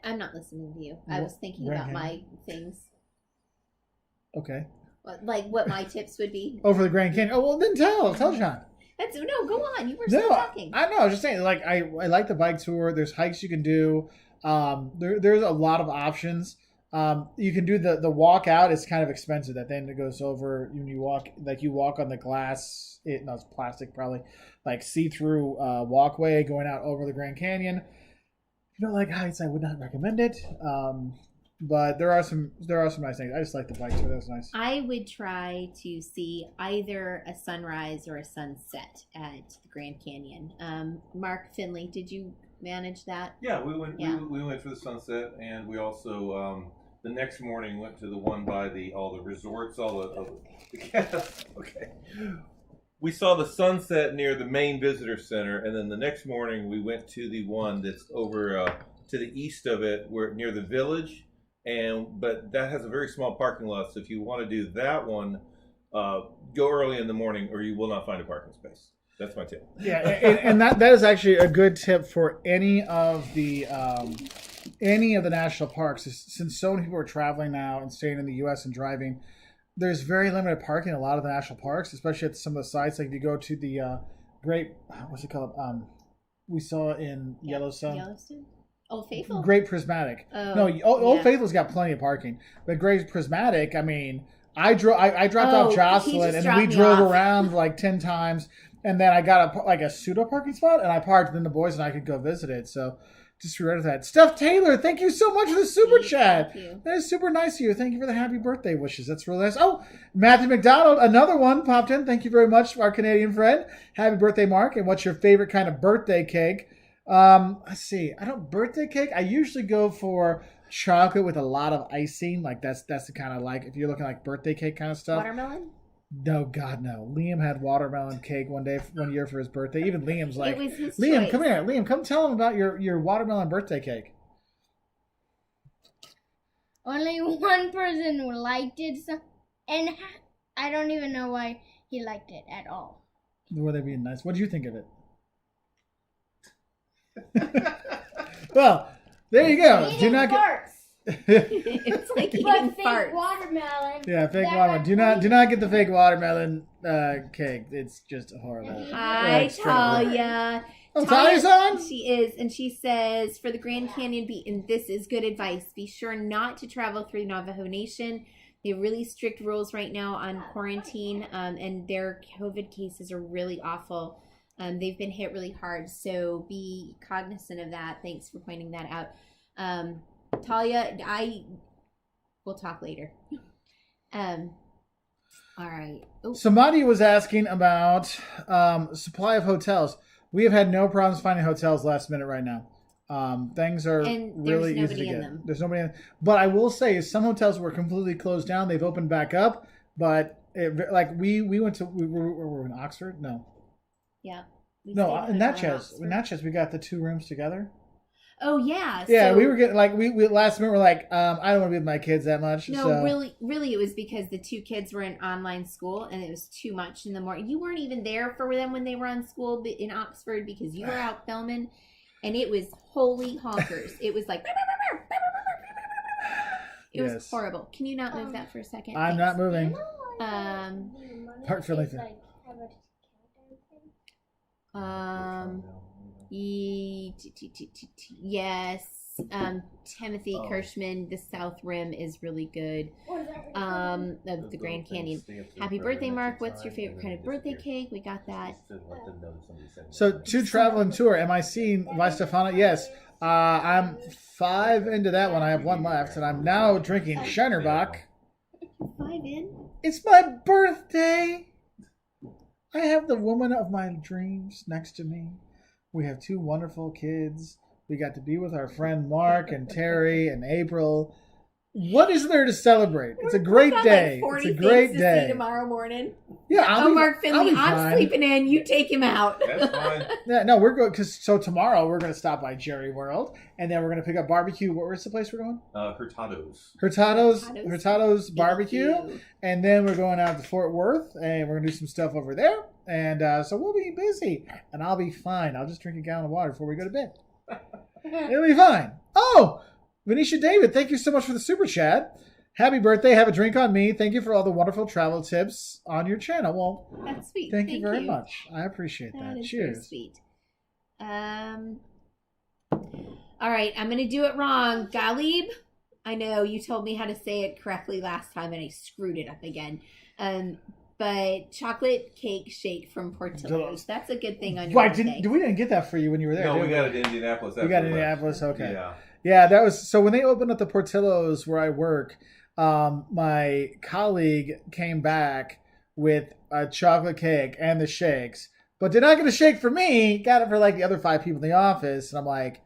I'm not listening to you. I was thinking about my things. Okay. What my tips would be. Over the Grand Canyon. Oh, well, then tell John. No, go on. You were still talking. I know. I was just saying, I like the bike tour. There's hikes you can do. There's a lot of options. You can do the walk out. It's kind of expensive. That then it goes over when you walk on the glass. It's plastic probably, like see-through walkway going out over the Grand Canyon. If you don't like heights, I would not recommend it. But there are some nice things. I just like the bike tour. That was nice. I would try to see either a sunrise or a sunset at the Grand Canyon. Mark Finley, did you manage that? Yeah, we went. Yeah. We went for the sunset, and we also the next morning went to the one by all the resorts, okay. We saw the sunset near the main visitor center, and then the next morning we went to the one that's over to the east of it, where near the village. But that has a very small parking lot, so if you want to do that one, go early in the morning, or you will not find a parking space. That's my tip. Yeah, and that is actually a good tip for any of the national parks. Since so many people are traveling now and staying in the U.S. and driving, there's very limited parking in a lot of the national parks, especially at some of the sites. Like if you go to the what's it called? We saw in Yellowstone. Old Faithful. Great Prismatic. Old Faithful's got plenty of parking, but Great Prismatic. I mean, I dropped off Jocelyn, and then we drove around like 10 times, and then I got a pseudo parking spot, and I parked, and then the boys and I could go visit it. So just remember that. Steph Taylor, thank you so much for the super chat. That is super nice of you. Thank you for the happy birthday wishes. That's really nice. Oh, Matthew McDonald, another one popped in. Thank you very much, our Canadian friend. Happy birthday, Mark. And what's your favorite kind of birthday cake? Let's see. Birthday cake. I usually go for chocolate with a lot of icing. Like that's the kind of like if you're looking like birthday cake kind of stuff. Watermelon? No, God, no. Liam had watermelon cake one year for his birthday. Even Liam's like, it was his Liam, choice. Come here. Liam, come tell him about your watermelon birthday cake. Only one person liked it, and I don't even know why he liked it at all. Were they being nice? What did you think of it? Well, there you go. Do not get. It's like eating fake farts. Watermelon. Yeah, fake watermelon. Do not get the fake watermelon cake. It's just horrible. Hi, Talia. Oh, Talia's on? She is, and she says, for the Grand Canyon beat, and this is good advice, be sure not to travel through Navajo Nation. They have really strict rules right now on quarantine, and their COVID cases are really awful. They've been hit really hard, so be cognizant of that. Thanks for pointing that out. Talia, we'll talk later. All right. Oh. Somebody was asking about supply of hotels. We have had no problems finding hotels last minute right now. Things are really easy to get. There's nobody in them. But I will say, some hotels were completely closed down. They've opened back up, but we went to we were in Oxford. No. Yeah. No, in Natchez. In Natchez, we got the 2 rooms together. Oh yeah. Yeah, so, we were getting we last minute. We're like, I don't want to be with my kids that much. No, so. really, it was because the 2 kids were in online school, and it was too much in the morning. You weren't even there for them when they were on school in Oxford because you were out filming, and it was holy honkers. It was like. It was horrible. Can you not move that for a second? I'm not moving. Park Philly. Yes. Timothy Kirschman, the South Rim is really good. Of the Grand Canyon. Happy birthday, Mark. What's your favorite kind of birthday cake? We got that. So, to travel and tour, am I seeing by Stefana? Yes. I'm 5 into that one. I have 1 left, and I'm now drinking Shinerbach. 5 in? It's my birthday. I have the woman of my dreams next to me. We have 2 wonderful kids. We got to be with our friend Mark and Terry and April. What is there to celebrate? It's a great day. It's a great day. Tomorrow morning. Yeah, Mark Finley, I'm sleeping in. You take him out. That's fine. Yeah, no, we're going so tomorrow we're going to stop by Jerry World, and then we're going to pick up barbecue. Where's the place we're going? Hurtado's barbecue, and then we're going out to Fort Worth, and we're going to do some stuff over there, and so we'll be busy, and I'll be fine. I'll just drink a gallon of water before we go to bed. It'll be fine. Oh, Venetia David, thank you so much for the super chat. Happy birthday. Have a drink on me. Thank you for all the wonderful travel tips on your channel. Well, that's sweet. Thank you very much. I appreciate that. Is Cheers. very sweet. All right, I'm going to do it wrong. Galib, I know you told me how to say it correctly last time, and I screwed it up again. But chocolate cake shake from Portillo's. That's a good thing on your birthday. We didn't get that for you when you were there. No, we got it in Indianapolis. We got it in Indianapolis. Okay. Yeah. Yeah, that was so. When they opened up the Portillo's where I work, my colleague came back with a chocolate cake and the shakes, but did not get a shake for me. Got it for like the other 5 people in the office, and I'm like,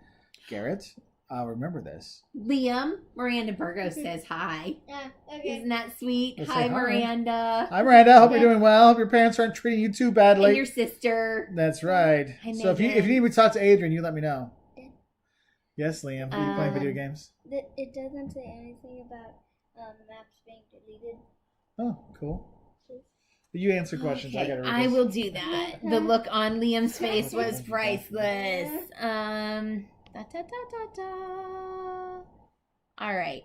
Garrett, I'll remember this. Liam, Miranda Burgos says hi. Yeah, okay. Isn't that sweet? Let's Hi, say hi. Miranda. Hi, Miranda. Hope you're doing well. Hope your parents aren't treating you too badly. And your sister. That's right. Hi, So if you Megan. need me to talk to Adrian, you let me know. Yes, Liam. Are you playing video games? It doesn't say anything about maps being deleted. Oh, cool. You answer questions. I Okay, gotta read I this. will do that. The look on Liam's face was priceless. All right.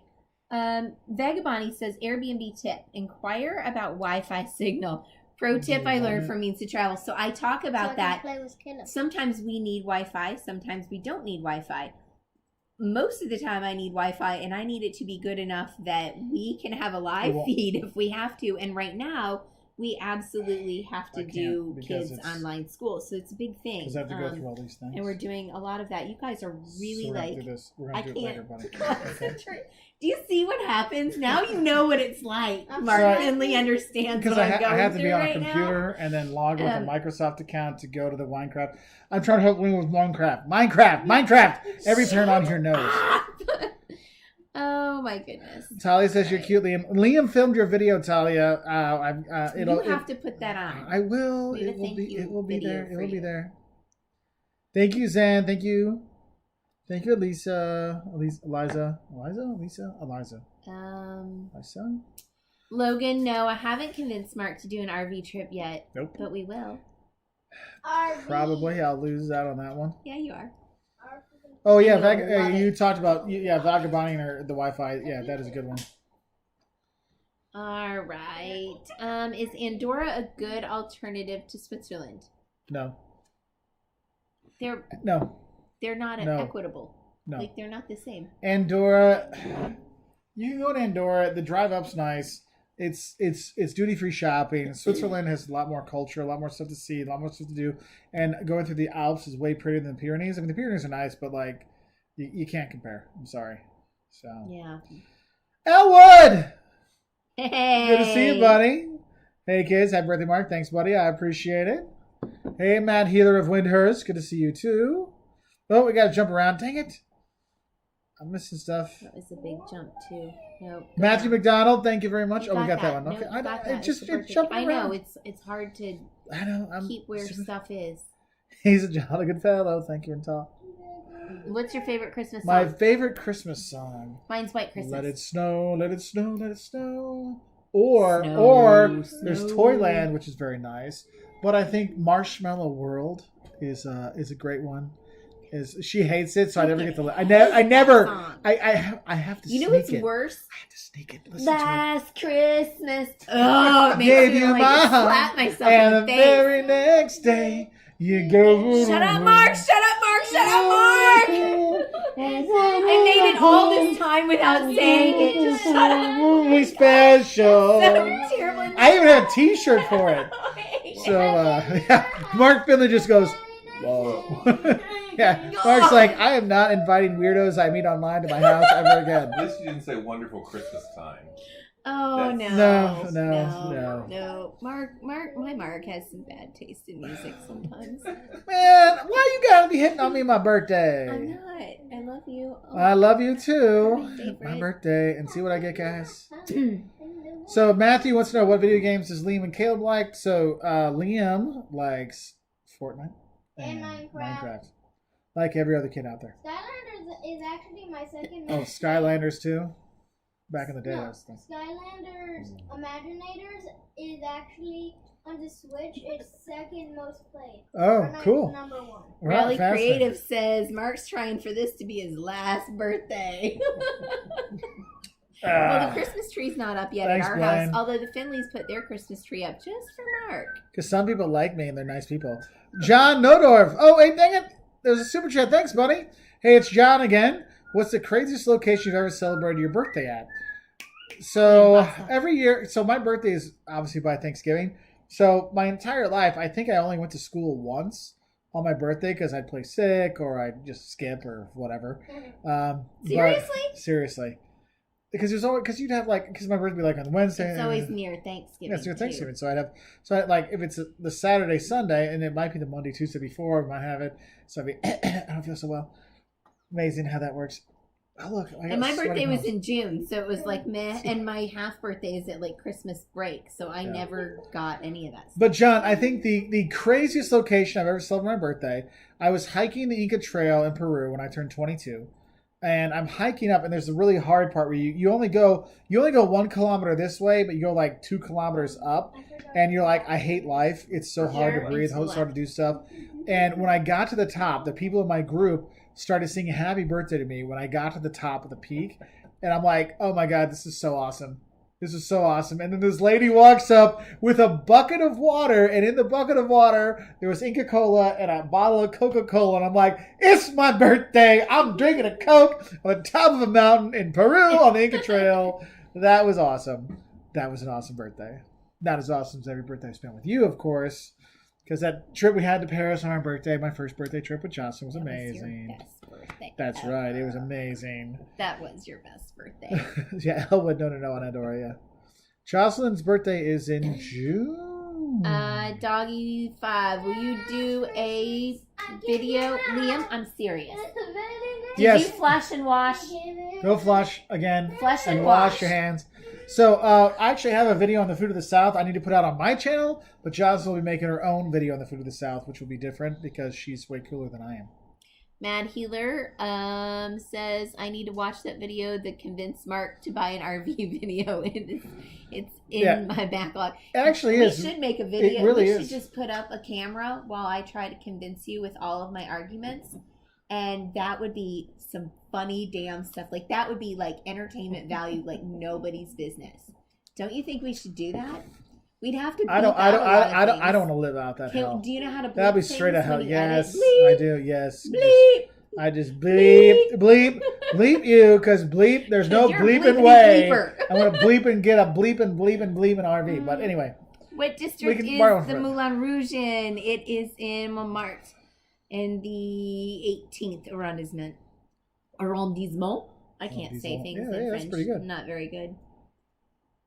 Vagabani says Airbnb tip: inquire about Wi-Fi signal. Pro tip I learned from Means to Travel. So I talk about that. Play with Caleb. Sometimes we need Wi-Fi. Sometimes we don't need Wi-Fi. Most of the time I need Wi-Fi, and I need it to be good enough that we can have a live feed if we have to. And right now, we absolutely have to do kids online school. So it's a big thing. Because I have to go through all these things. And we're doing a lot of that. You guys are really So like, we're I gonna do it later, can't buddy. concentrate. Do you see what happens? Now you know what it's like. I'm Mark sorry. Finley understands Because what I I'm going have to be through on a right computer and then log in with a Um, Microsoft account to go to the Minecraft. I'm trying to help Liam with Minecraft. Every turn on here knows. now. Oh my goodness. Talia says you're cute, Liam. Liam filmed your video, Talia. You have to put that on. I will. Need a It will thank be. you It will be video there. It for will be you. there. Thank you, Zan. Thank you. Thank you, Eliza. Eliza. Logan, no, I haven't convinced Mark to do an RV trip yet. Nope. But we will. RV. Probably. I'll lose out on that one. Yeah, you are. Oh yeah, I will love you it. talked about vagabonding or the Wi-Fi. Yeah, that is a good one. All right. Is Andorra a good alternative to Switzerland? No. They're No. not No. equitable. No. Like they're not the same. Andorra. You can go to Andorra. The drive up's nice. It's duty free shopping. Switzerland has a lot more culture, a lot more stuff to see, a lot more stuff to do. And going through the Alps is way prettier than the Pyrenees. I mean, the Pyrenees are nice, but like you can't compare. I'm sorry. So Yeah. Elwood, Hey. good to see you, buddy. Hey kids, happy birthday, Mark. Thanks, buddy. I appreciate it. Hey, Matt Healer of Windhurst. Good to see you too. Oh, we got to jump around. Dang it. I'm missing stuff. That was a big jump too. Nope. Matthew McDonald, thank you very much. You Oh, we got that that. one. Okay, Nope, got that. just It's the birthday. jumping I around. know it's hard to I know. I'm keep where stuff is. He's a jolly good fellow. Thank you, and talk. What's your favorite Christmas My song? favorite Christmas song. Mine's White Christmas. Let it snow, let it snow, let it snow. Or Snow, there's snow. Toyland, which is very nice. But I think Marshmallow World is a great one. She hates it, so I never get to. I never. Song. I have to. You know sneak what's it. worse? I have to sneak it. Listen Last Christmas. Oh, it makes Gave me you like my slap myself and in the the face. very next day you go. Shut up, Mark! Shut up, Mark! Shut up, Mark! I made it all this time without saying it. Just shut up. Movie special. So terrible. I even have a T-shirt for it. So yeah, Mark Finley just goes, whoa. Yeah, Mark's like, I am not inviting weirdos I meet online to my house ever again. At least you didn't say wonderful Christmas time. Oh no. No. My Mark has some bad taste in music sometimes. Man, why you gotta be hitting on me my birthday? I'm not. I love you. Oh, I love you my too. favorite. My birthday, and see what I get, guys. So Matthew wants to know what video games does Liam and Caleb like. So Liam likes Fortnite And Minecraft. like every other kid out there. Skylanders is actually my second Oh, most Skylanders too. Back in the day, No, that was the thing. Skylanders Imaginators is actually on the Switch. It's second most played. Oh, Fortnite's cool. Number one. Rally fascinating. Creative says Mark's trying for this to be his last birthday. Well, the Christmas tree's not up yet Thanks, at our Brian. house, although the Finleys put their Christmas tree up just for Mark. Because some people like me and they're nice people. John Nodorf. Oh, wait, dang it. There's a super chat. Thanks, buddy. Hey, it's John again. What's the craziest location you've ever celebrated your birthday at? So every year, so my birthday is obviously by Thanksgiving. So my entire life, I think I only went to school once on my birthday because I'd play sick or I'd just skip or whatever. Seriously? Seriously. Because there's always, because you'd have because my birthday would be on Wednesday. It's always near Thanksgiving. Yeah, it's near Thanksgiving. So if it's the Saturday, Sunday, and it might be the Monday, Tuesday before, we might have it. So I don't feel so well. Amazing how that works. Oh, look. And my birthday was in June, so it was meh. And my half birthday is at Christmas break, so I never got any of that stuff. But John, I think the craziest location I've ever celebrated my birthday, I was hiking the Inca Trail in Peru when I turned 22. And I'm hiking up, and there's a really hard part where you only go 1 kilometer this way, but you go 2 kilometers up, and you're like, I hate life. It's so hard to breathe, it's hard to do stuff. And when I got to the top, the people in my group started singing happy birthday to me when I got to the top of the peak. And I'm like, oh my God, this is so awesome. This is so awesome. And then this lady walks up with a bucket of water. And in the bucket of water, there was Inca Cola and a bottle of Coca-Cola. And I'm like, it's my birthday. I'm drinking a Coke on the top of a mountain in Peru on the Inca Trail. That was awesome. That was an awesome birthday. Not as awesome as every birthday I spent with you, of course. Because that trip we had to Paris on our birthday, my first birthday trip with Jocelyn, was amazing. That was your best birthday. That's right. It was amazing. That was your best birthday. Yeah, Elwood, no, on Adora, yeah. Jocelyn's birthday is in June. Doggy 5, will you do a video? Liam, I'm serious. Yes. Did you flash and wash? Go flush again. Flush and wash your hands. So I actually have a video on the Food of the South I need to put out on my channel, but Jocelyn will be making her own video on the Food of the South, which will be different because she's way cooler than I am. Mad Healer says, I need to watch that video that convinced Mark to buy an RV video. It's in my backlog. It actually is. We should make a video. It really we is. should just put up a camera while I try to convince you with all of my arguments. And that would be some funny damn stuff. That would be entertainment value like nobody's business. Don't you think we should do that? We'd have to. I don't want to live out that hell. Do you know how to? Bleep That'd be straight to hell. Yes, bleep, I do. Yes. Bleep. I just bleep you because bleep. There's no bleeping way. Bleeper. I'm gonna bleep and get a bleeping RV. But anyway. What district is the Moulin Rouge in? It is in Montmartre, in the 18th arrondissement. I can't say things in French. That's pretty good. I'm not very good.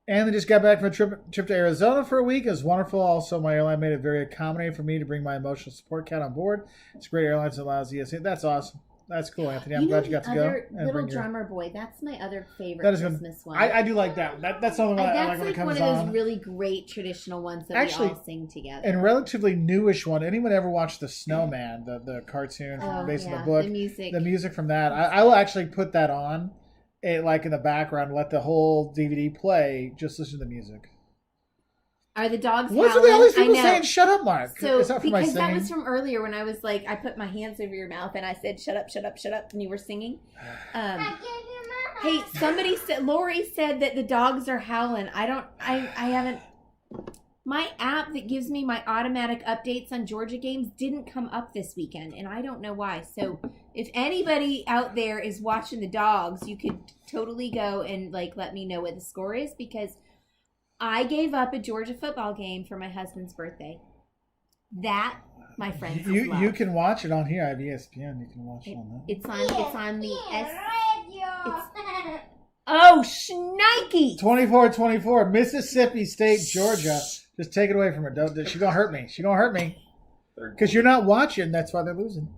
And they just got back from a trip to Arizona for a week. It was wonderful. Also, my airline made it very accommodating for me to bring my emotional support cat on board. It's great airlines that allows ESA. That's awesome. That's cool, Anthony. I'm glad you got to go. Little Drummer Boy. That's my other favorite Christmas one. I do like that one. That's the only one I like when it comes on. That's one of those really great traditional ones that we all sing together. And relatively newish one. Anyone ever watched The Snowman, the cartoon based on the book? The music from that. I will actually put that on. In the background, let the whole DVD play. Just listen to the music. Are the dogs What's howling? with all these people saying, shut up, Mark? So, is that for because that was from earlier when I was I put my hands over your mouth and I said, shut up, shut up, shut up, and you were singing. Hey, somebody said, Lori said that the dogs are howling. I haven't, my app that gives me my automatic updates on Georgia games didn't come up this weekend, and I don't know why. So if anybody out there is watching the dogs, you could totally go and let me know what the score is, because I gave up a Georgia football game for my husband's birthday. That, my friends, you can watch it on here. I have ESPN. You can watch it on that. It's on the Oh, shnikey! 24-24, Mississippi State, Georgia. Just take it away from her. She's going to hurt me. She's going to hurt me. Because you're not watching. That's why they're losing.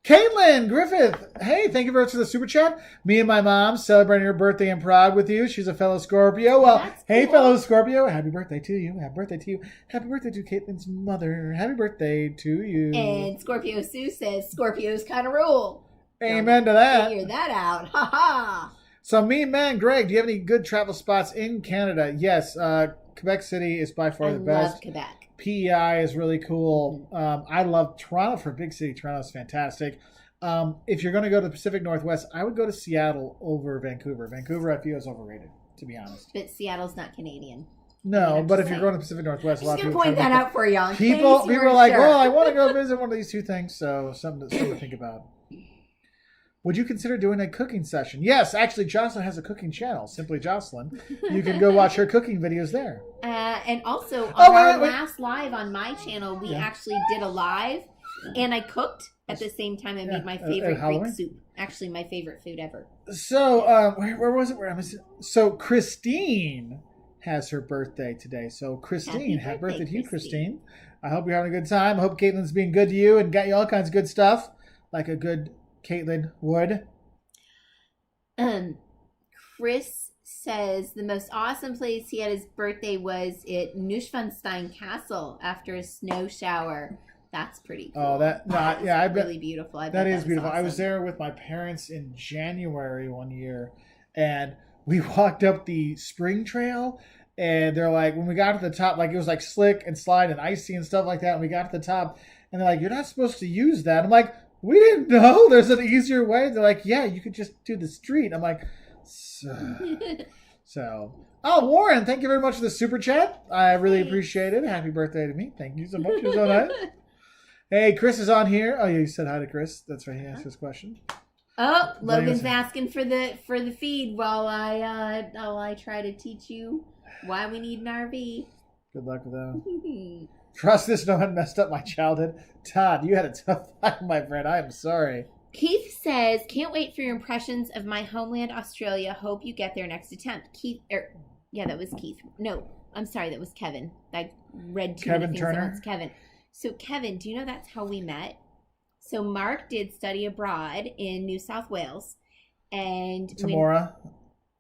Caitlin Griffith. Hey, thank you very much for the super chat. Me and my mom celebrating her birthday in Prague with you. She's a fellow Scorpio. Well, hey, fellow Scorpio. Happy birthday to you. Happy birthday to you. Happy birthday to Caitlin's mother. Happy birthday to you. And Scorpio Sue says Scorpios kind of rule. Amen to that. Figure that out. Ha ha. So me, man, Greg, do you have any good travel spots in Canada? Yes. Quebec City is by far the best. I love Quebec. PEI is really cool. I love Toronto for a big city. Toronto is fantastic. If you're going to go to the Pacific Northwest, I would go to Seattle over Vancouver. Vancouver, I feel, is overrated, to be honest. But Seattle's not Canadian. No, I'm but just if you're saying. going to the Pacific Northwest, a lot I'm just of gonna people point that out for y'all. in People case you are weren't like, sure. well, I want to go visit one of these two things, so something to think about. Would you consider doing a cooking session? Yes, actually, Jocelyn has a cooking channel, Simply Jocelyn. You can go watch her cooking videos there. And also, on Oh, our wait. last live on my channel, we Yeah. actually did a live, and I cooked at the same time and made my favorite Halloween? Greek soup. Actually, my favorite food ever. So, where was it? So, Christine has her birthday today. So, Christine, happy birthday to you, Christine. I hope you're having a good time. I hope Caitlin's being good to you and got you all kinds of good stuff, like a good Caitlin would. Chris says the most awesome place he had his birthday was at Neuschwanstein Castle after a snow shower. That's pretty cool. Oh, I've been really beautiful. I bet that is that's beautiful. I was awesome. there with my parents in January one year, and we walked up the spring trail, and they're like, when we got to the top, like it was like slick and slide and icy and stuff like that, and we got to the top, and they're like, you're not supposed to use that. I'm like, we didn't know there's an easier way. They're like, yeah, you could just do the street. I'm like, so. Oh, Warren, thank you very much for the super chat. I really appreciate it. Happy birthday to me. Thank you so much. You're so nice. Hey, Chris is on here. Oh, yeah, you said hi to Chris. That's right. He asked his question. Oh, Logan's asking for the feed while I try to teach you why we need an RV. Good luck with that. Trust this, no one messed up my childhood. Todd, you had a tough life, my friend. I am sorry. Keith says, can't wait for your impressions of my homeland, Australia. Hope you get there next attempt. Keith, yeah, that was Keith. No, I'm sorry, that was Kevin. I read too Kevin many things Turner? at once. Kevin. So, Kevin, do you know that's how we met? So, Mark did study abroad in New South Wales. And Tamora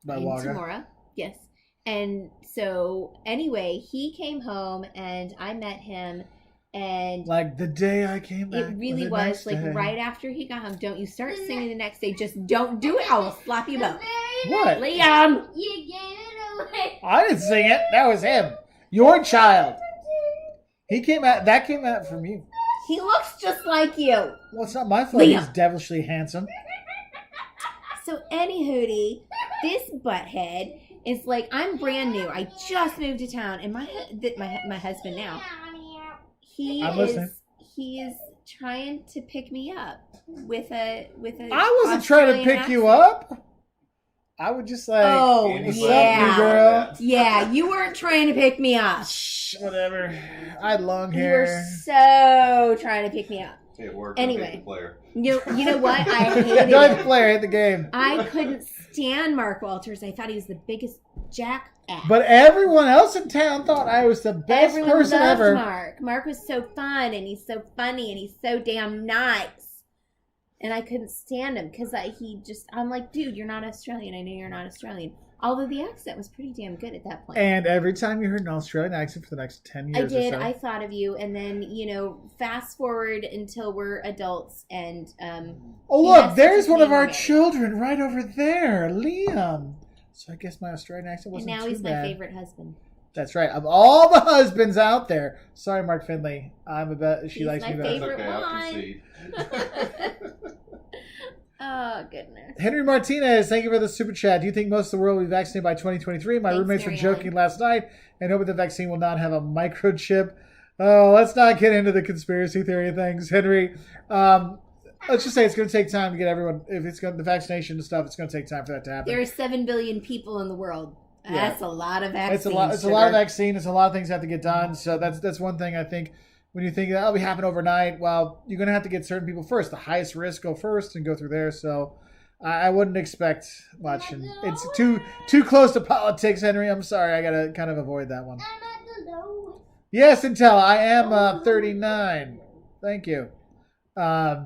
by in Wagga. Tamora, yes. And so, anyway, he came home and I met him. And Like the day I came back. it really the was next like day. right after he got home. Don't you start singing the next day. Just don't do it. I will slap you both. What? Liam! You gave it away. I didn't sing it. That was him. Your child. That came out from you. He looks just like you. Well, it's not my fault. Liam. He's devilishly handsome. So, anywho, this butthead is like, I'm brand new. I just moved to town. And my husband now, I'm listening. he is trying to pick me up with a I wasn't trying to pick you up. I would just like, Oh, Anybody what's yeah. up, new can girl? do Yeah, you weren't trying to pick me up. Shh, whatever. I had long You hair. were so trying to pick me up. that. It worked. Anyway. Okay, the player. You know what? I hated Don't him. play. I hate the game. I couldn't stand Mark Wolters. I thought he was the biggest jackass. But everyone else in town thought I was the best Everyone person loved ever. Mark. Mark was so fun, and he's so funny, and he's so damn nice. And I couldn't stand him because I'm like, dude, you're not Australian. I know you're not Australian. Although the accent was pretty damn good at that point. And every time you heard an Australian accent for the next 10 years I did. or so. I thought of you, and then fast forward until we're adults, and Oh, he look, has there's such a one of thing our already. children right over there, Liam. So I guess my Australian accent And wasn't now too he's bad. my favorite husband. That's right. Of all the husbands out there, sorry, Mark Finley. She He's likes my me better. That's favorite okay. I'll one. concede. Oh goodness. Henry Martinez, thank you for the super chat. Do you think most of the world will be vaccinated by 2023? My Thanks, roommates were Mary joking Ellen. last night and hoping the vaccine will not have a microchip. Oh, let's not get into the conspiracy theory things, Henry. Let's just say it's going to take time to get everyone. If it's the vaccination and stuff, it's going to take time for that to happen. There are 7 billion people in the world. Yeah. That's a lot of vaccines. It's a lot. It's a lot of vaccine. It's a lot of things that have to get done. So that's one thing I think. When you think that'll be happening overnight, well, you're going to have to get certain people first. The highest risk go first and go through there. So I wouldn't expect much. And it's too close to politics, Henry. I'm sorry. I got to kind of avoid that one. Yes, Intel. I am 39. Thank you. 39?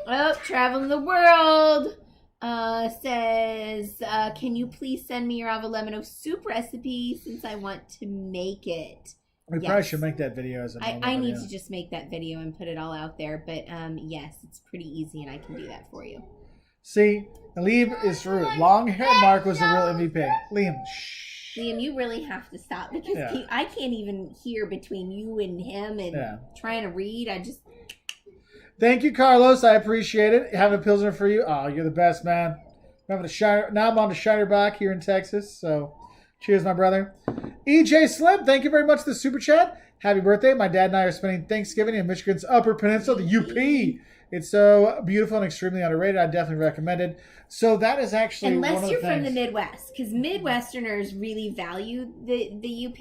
Oh, traveling the world. Says, can you please send me your avocado soup recipe since I want to make it? We Yes. probably should make that video as a normal I need video. to just make that video and put it all out there. But yes, it's pretty easy and I can do that for you. See, Liam is true. Long hair Mark was the real MVP. Liam, shh. Liam, you really have to stop because Yeah. I can't even hear between you and him and Yeah. trying to read. Thank you, Carlos. I appreciate it. Having a Pilsner for you. Oh, you're the best, man. Now I'm on to Shinerbach here in Texas. So Cheers, my brother. EJ Slim, thank you very much for the super chat. Happy birthday. My dad and I are spending Thanksgiving in Michigan's Upper Peninsula, the UP. It's so beautiful and extremely underrated. I definitely recommend it. So that is actually unless one of you're the from things. the Midwest, because Midwesterners really value the UP,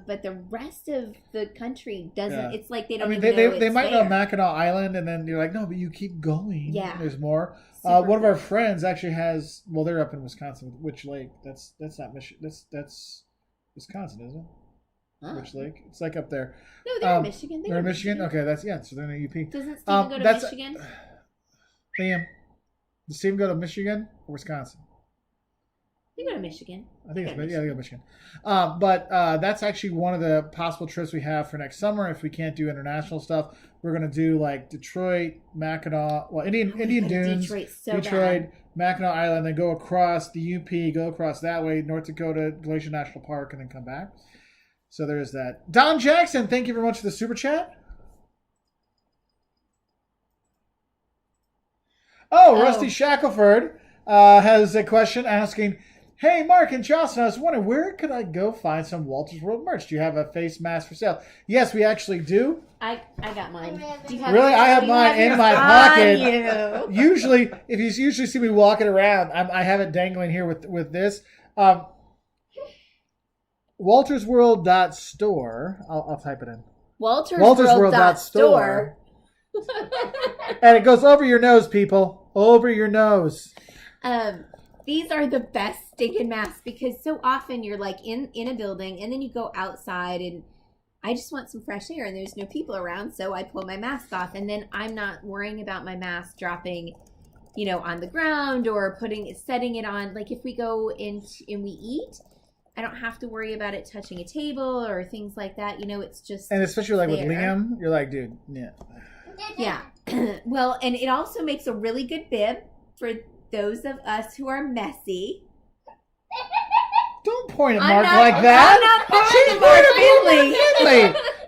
but the rest of the country doesn't. Yeah. It's like they I don't mean, even know they it's might there. know Mackinac Island, and then you're like, no, but you keep going. Yeah. There's more. Super One of our cool. friends actually has. Well, they're up in Wisconsin. Which lake? That's not Michigan. That's Wisconsin, isn't it? Huh. Which lake? It's like up there. No, they're in Michigan. They're in Michigan. Okay, that's So they're in the UP. Doesn't Steven go to that's- Michigan? Liam, does Steven go to Michigan or Wisconsin? They go to Michigan. I think They it's go to they go to Michigan. But that's actually one of the possible trips we have for next summer. If we can't do international stuff, we're gonna do like Detroit, Mackinac, Indian Dunes, Detroit, Mackinac Island, then go across the UP, go across that way, North Dakota, Glacier National Park, and then come back. So there is that. Don Jackson, thank you very much for the super chat. Oh, Rusty Shackelford has a question asking, hey, Mark and Jocelyn, I was wondering, where could I go find some Wolters World merch? Do you have a face mask for sale? Yes, we actually do. I got mine. Do you Really? I have mine in my pocket. You. Usually, if you usually see me walking around, I have it dangling here with this. WoltersWorld.store. I'll type it in. WoltersWorld.store. And it goes over your nose, people. Over your nose. These are the best stinking masks because so often you're like in a building and then you go outside and I just want some fresh air and there's no people around, so I pull my mask off and then I'm not worrying about my mask dropping, on the ground or setting it on. Like if we go in and we eat, I don't have to worry about it touching a table or things like that. It's just And especially like with there. Liam, you're like, dude, yeah. Yeah. Well, and it also makes a really good bib for those of us who are messy. Don't point at I'm Mark not- like that. I'm not pointing at Mark Finley.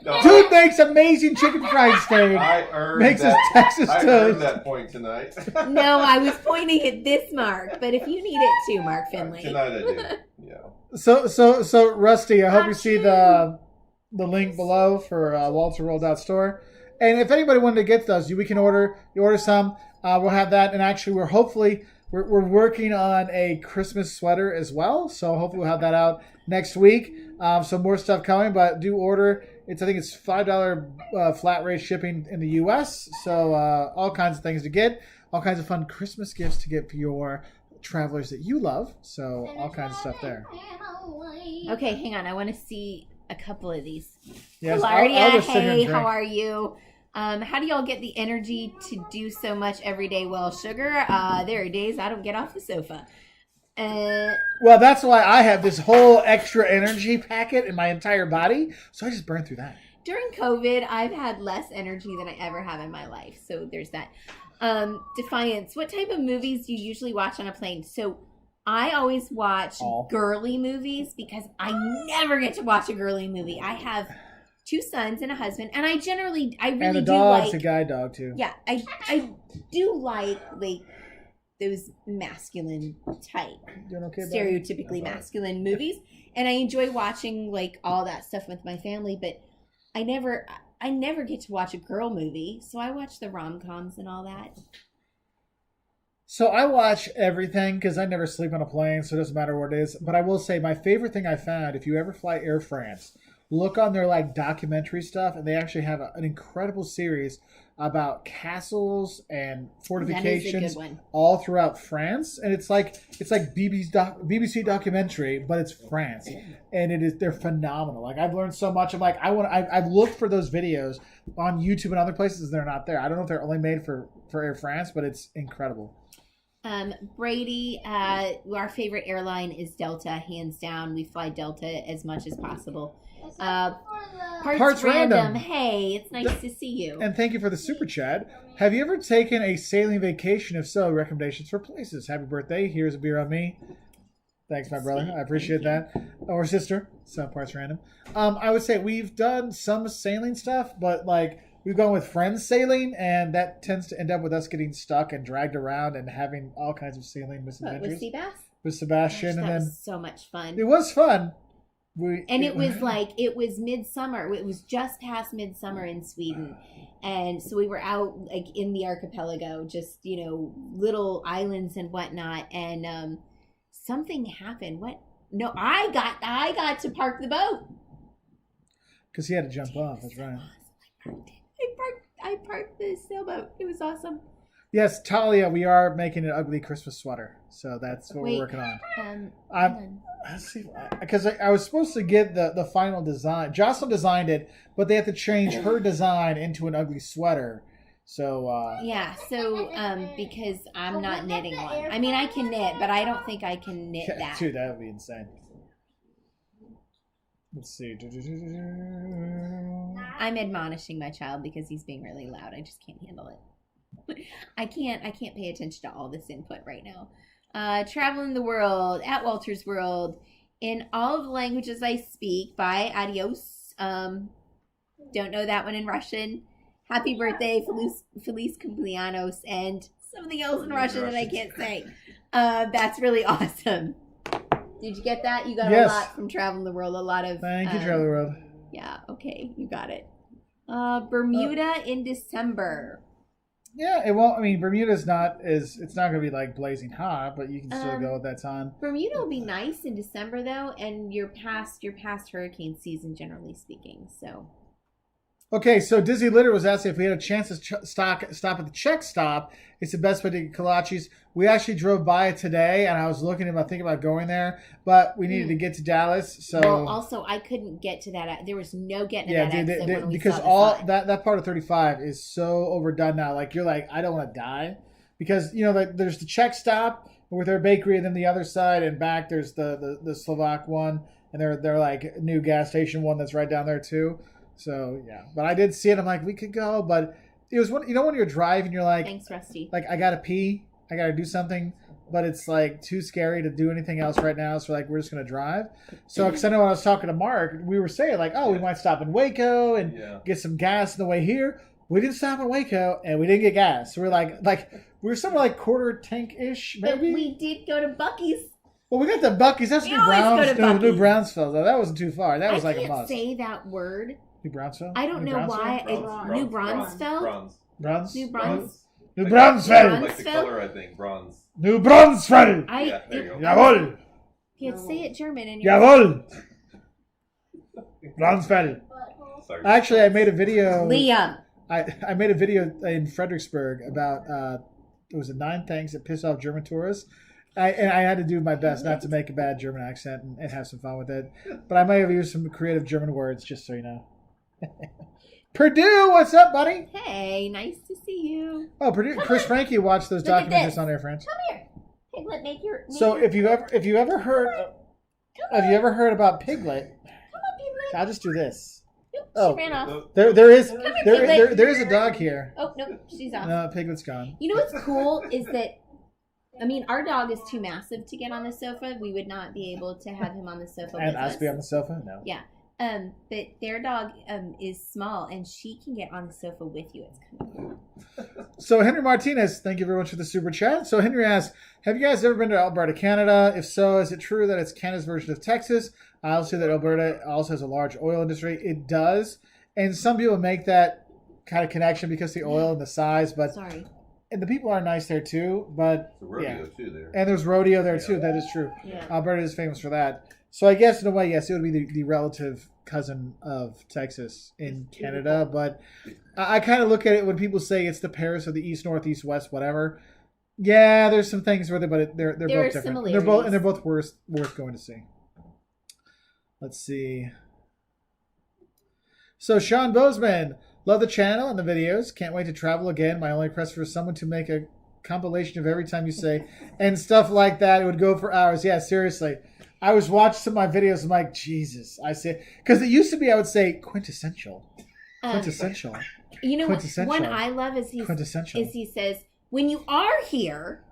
No, Dude makes amazing chicken fried steak. I earned Makes his that. Texas I toast. earned that point tonight. No, I was pointing at this Mark, but if you need it too, Mark Finley. Tonight I do. Yeah. So Rusty, I hope you see the link below for WolterWorld.store. And if anybody wanted to get those, we can order some. We'll have that, and actually, we're working on a Christmas sweater as well. So hopefully, we'll have that out next week. Some more stuff coming, but do order. I think it's $5 flat rate shipping in the U.S. So all kinds of things to get, all kinds of fun Christmas gifts to get for your travelers that you love. So all kinds of stuff there. Okay, hang on. I want to see a couple of these. Yes, Hilaria, I'll just sit here and hey, drink. how are you? How do y'all get the energy to do so much every day? Well, sugar, there are days I don't get off the sofa. Well, that's why I have this whole extra energy packet in my entire body. So I just burn through that. During COVID, I've had less energy than I ever have in my life. So there's that. Defiance, what type of movies do you usually watch on a plane? So I always watch girly movies because I never get to watch a girly movie. I have 2 sons and a husband, and I really And the do dog's like a guy dog too. Yeah, I do like those masculine type, Doing okay, buddy? stereotypically masculine movies, and I enjoy watching like all that stuff with my family. But I never get to watch a girl movie, so I watch the rom-coms and all that. So I watch everything because I never sleep on a plane, so it doesn't matter what it is. But I will say my favorite thing I found, if you ever fly Air France, look on their documentary stuff, and they actually have an incredible series about castles and fortifications all throughout France. And it's like BBC documentary, but it's France, and they're phenomenal. I've learned so much. I'm I've looked for those videos on YouTube and other places. They're not there. I don't know if they're only made for Air France, but it's incredible. Brady, our favorite airline is Delta, hands down. We fly Delta as much as possible. Parts Random. Hey, it's nice to see you. And thank you for the super chat. Have you ever taken a sailing vacation? If so, recommendations for places. Happy birthday. Here's a beer on me. Thanks, my brother. I appreciate that. Or sister. So Parts Random. I would say we've done some sailing stuff, but we've gone with friends sailing, and that tends to end up with us getting stuck and dragged around and having all kinds of sailing misadventures. With sea bass? with Sebastian, That and then was so much fun. it was fun. It was midsummer. It was just past midsummer in Sweden. And so we were out like in the archipelago, just, little islands and whatnot. And something happened. What? No, I got to park the boat. Because he had to jump off. That's right. I parked the sailboat. It was awesome. Yes, Talia, we are making an ugly Christmas sweater. So that's what we're working on. Let's see, because I was supposed to get the final design. Jocelyn designed it, but they have to change her design into an ugly sweater. So because I'm not knitting one. I mean, I can knit, but I don't think I can knit that. Dude, that would be insane. Let's see. I'm admonishing my child because he's being really loud. I just can't handle it. I can't pay attention to all this input right now. Traveling the world at Wolters World in all of the languages I speak. Bye, adios. Don't know that one in Russian. Happy birthday, feliz cumpleaños, and something else in Russian that I can't say. That's really awesome. Did you get that? You got a lot from Traveling the World. A lot of thank you, Traveling the World. Yeah, okay, you got it. Bermuda in December. Yeah, it won't. I mean, Bermuda's it's not going to be like blazing hot, but you can still go at that time. Bermuda will be nice in December though, and you're past hurricane season, generally speaking. So. Okay, so Dizzy Litter was asking if we had a chance to stop at the Czech stop. It's the best way to get kolaches. We actually drove by it today, and I was thinking about going there, but we needed to get to Dallas. So also I couldn't get to that. There was no getting to that exit when because all that part of 35 is so overdone now. Like you're like, I don't want to die because there's the Czech stop with their bakery, and then the other side and back there's the Slovak one, and they're like new gas station one that's right down there too. So yeah, but I did see it. I'm like, we could go, but it was when you're driving, you're like, thanks, Rusty. Like I gotta pee, I gotta do something, but it's like too scary to do anything else right now. So like we're just gonna drive. So because I know when I was talking to Mark, we were saying like, oh, we might stop in Waco and get some gas on the way here. We didn't stop in Waco and we didn't get gas. So we're like we were somewhere like quarter tank ish, maybe. But we did go to Buc-ee's. Well, we got the Buc-ee's. That's New Brownsville though. That wasn't too far. That was like a must. I can't say that word. New Brownsville? I don't know why. New Brownsville? Bronze? New Brownsville? New Brownsville! Like the color, I think. Bronze. New Brownsville! Yeah, there you go. Jawohl! You had to say it German. And Jawohl! Brownsville. Sorry. Actually, I made a video. Liam! I made a video in Fredericksburg about, it was 9 things that piss off German tourists. And I had to do my best not to make a bad German accent and have some fun with it. But I might have used some creative German words, just so you know. Purdue, what's up, buddy? Hey, nice to see you. Oh, Purdue, Chris Frankie watched those documentaries on Air France. Come here, Piglet. Make your. If you ever heard about Piglet, come on, Piglet. I'll just do this. Nope, she ran off. There is a dog here. Oh no, she's off. No, Piglet's gone. You know what's cool is that. I mean, our dog is too massive to get on the sofa. We would not be able to have him on the sofa. And us be on the sofa? No. Yeah. But their dog is small, and she can get on the sofa with you. It's kind of cool. So Henry Martinez, thank you very much for the super chat. So Henry asks, have you guys ever been to Alberta, Canada? If so, is it true that it's Canada's version of Texas? I also see that Alberta also has a large oil industry. It does. And some people make that kind of connection because of the oil and the size. But sorry. And the people are nice there too. But there's a rodeo too there. And there's rodeo there too. That is true. Yeah. Alberta is famous for that. So I guess in a way, yes, it would be the relative cousin of Texas in Canada. But I kind of look at it when people say it's the Paris of the East, North, East, West, whatever. Yeah, there's some things with it, but they're both different. Similarities. They're both worth going to see. Let's see. So Sean Bozeman, love the channel and the videos. Can't wait to travel again. My only request for someone to make a compilation of every time you say and stuff like that. It would go for hours. Yeah, seriously. I was watching some of my videos. I'm like, Jesus. I say, because it used to be I would say quintessential. Quintessential. You know what? One I love is he says, when you are here,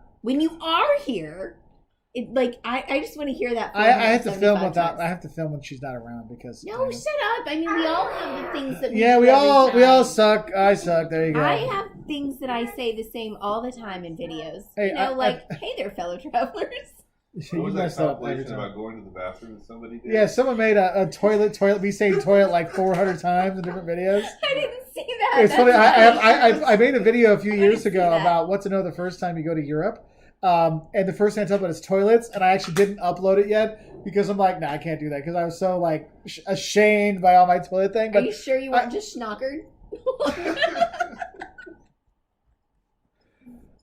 it, like I just want to hear that. I have to film without. I have to film when she's not around because. No, shut up! I mean, we all have the things that. We all suck. I suck. There you go. I have things that I say the same all the time in videos. Hey, hey there, fellow travelers. What was that messed up every compilation time. about going to the bathroom that somebody did? Yeah, someone made a toilet. We say toilet like 400 times in different videos. I didn't see that. It's funny. I made a video a few years see ago that. about what to know the first time you go to Europe. And the first thing I talked about is toilets, and I actually didn't upload it yet because I'm like, nah, I can't do that because I was so like ashamed by all my toilet thing. Are But you sure you weren't just schnockered?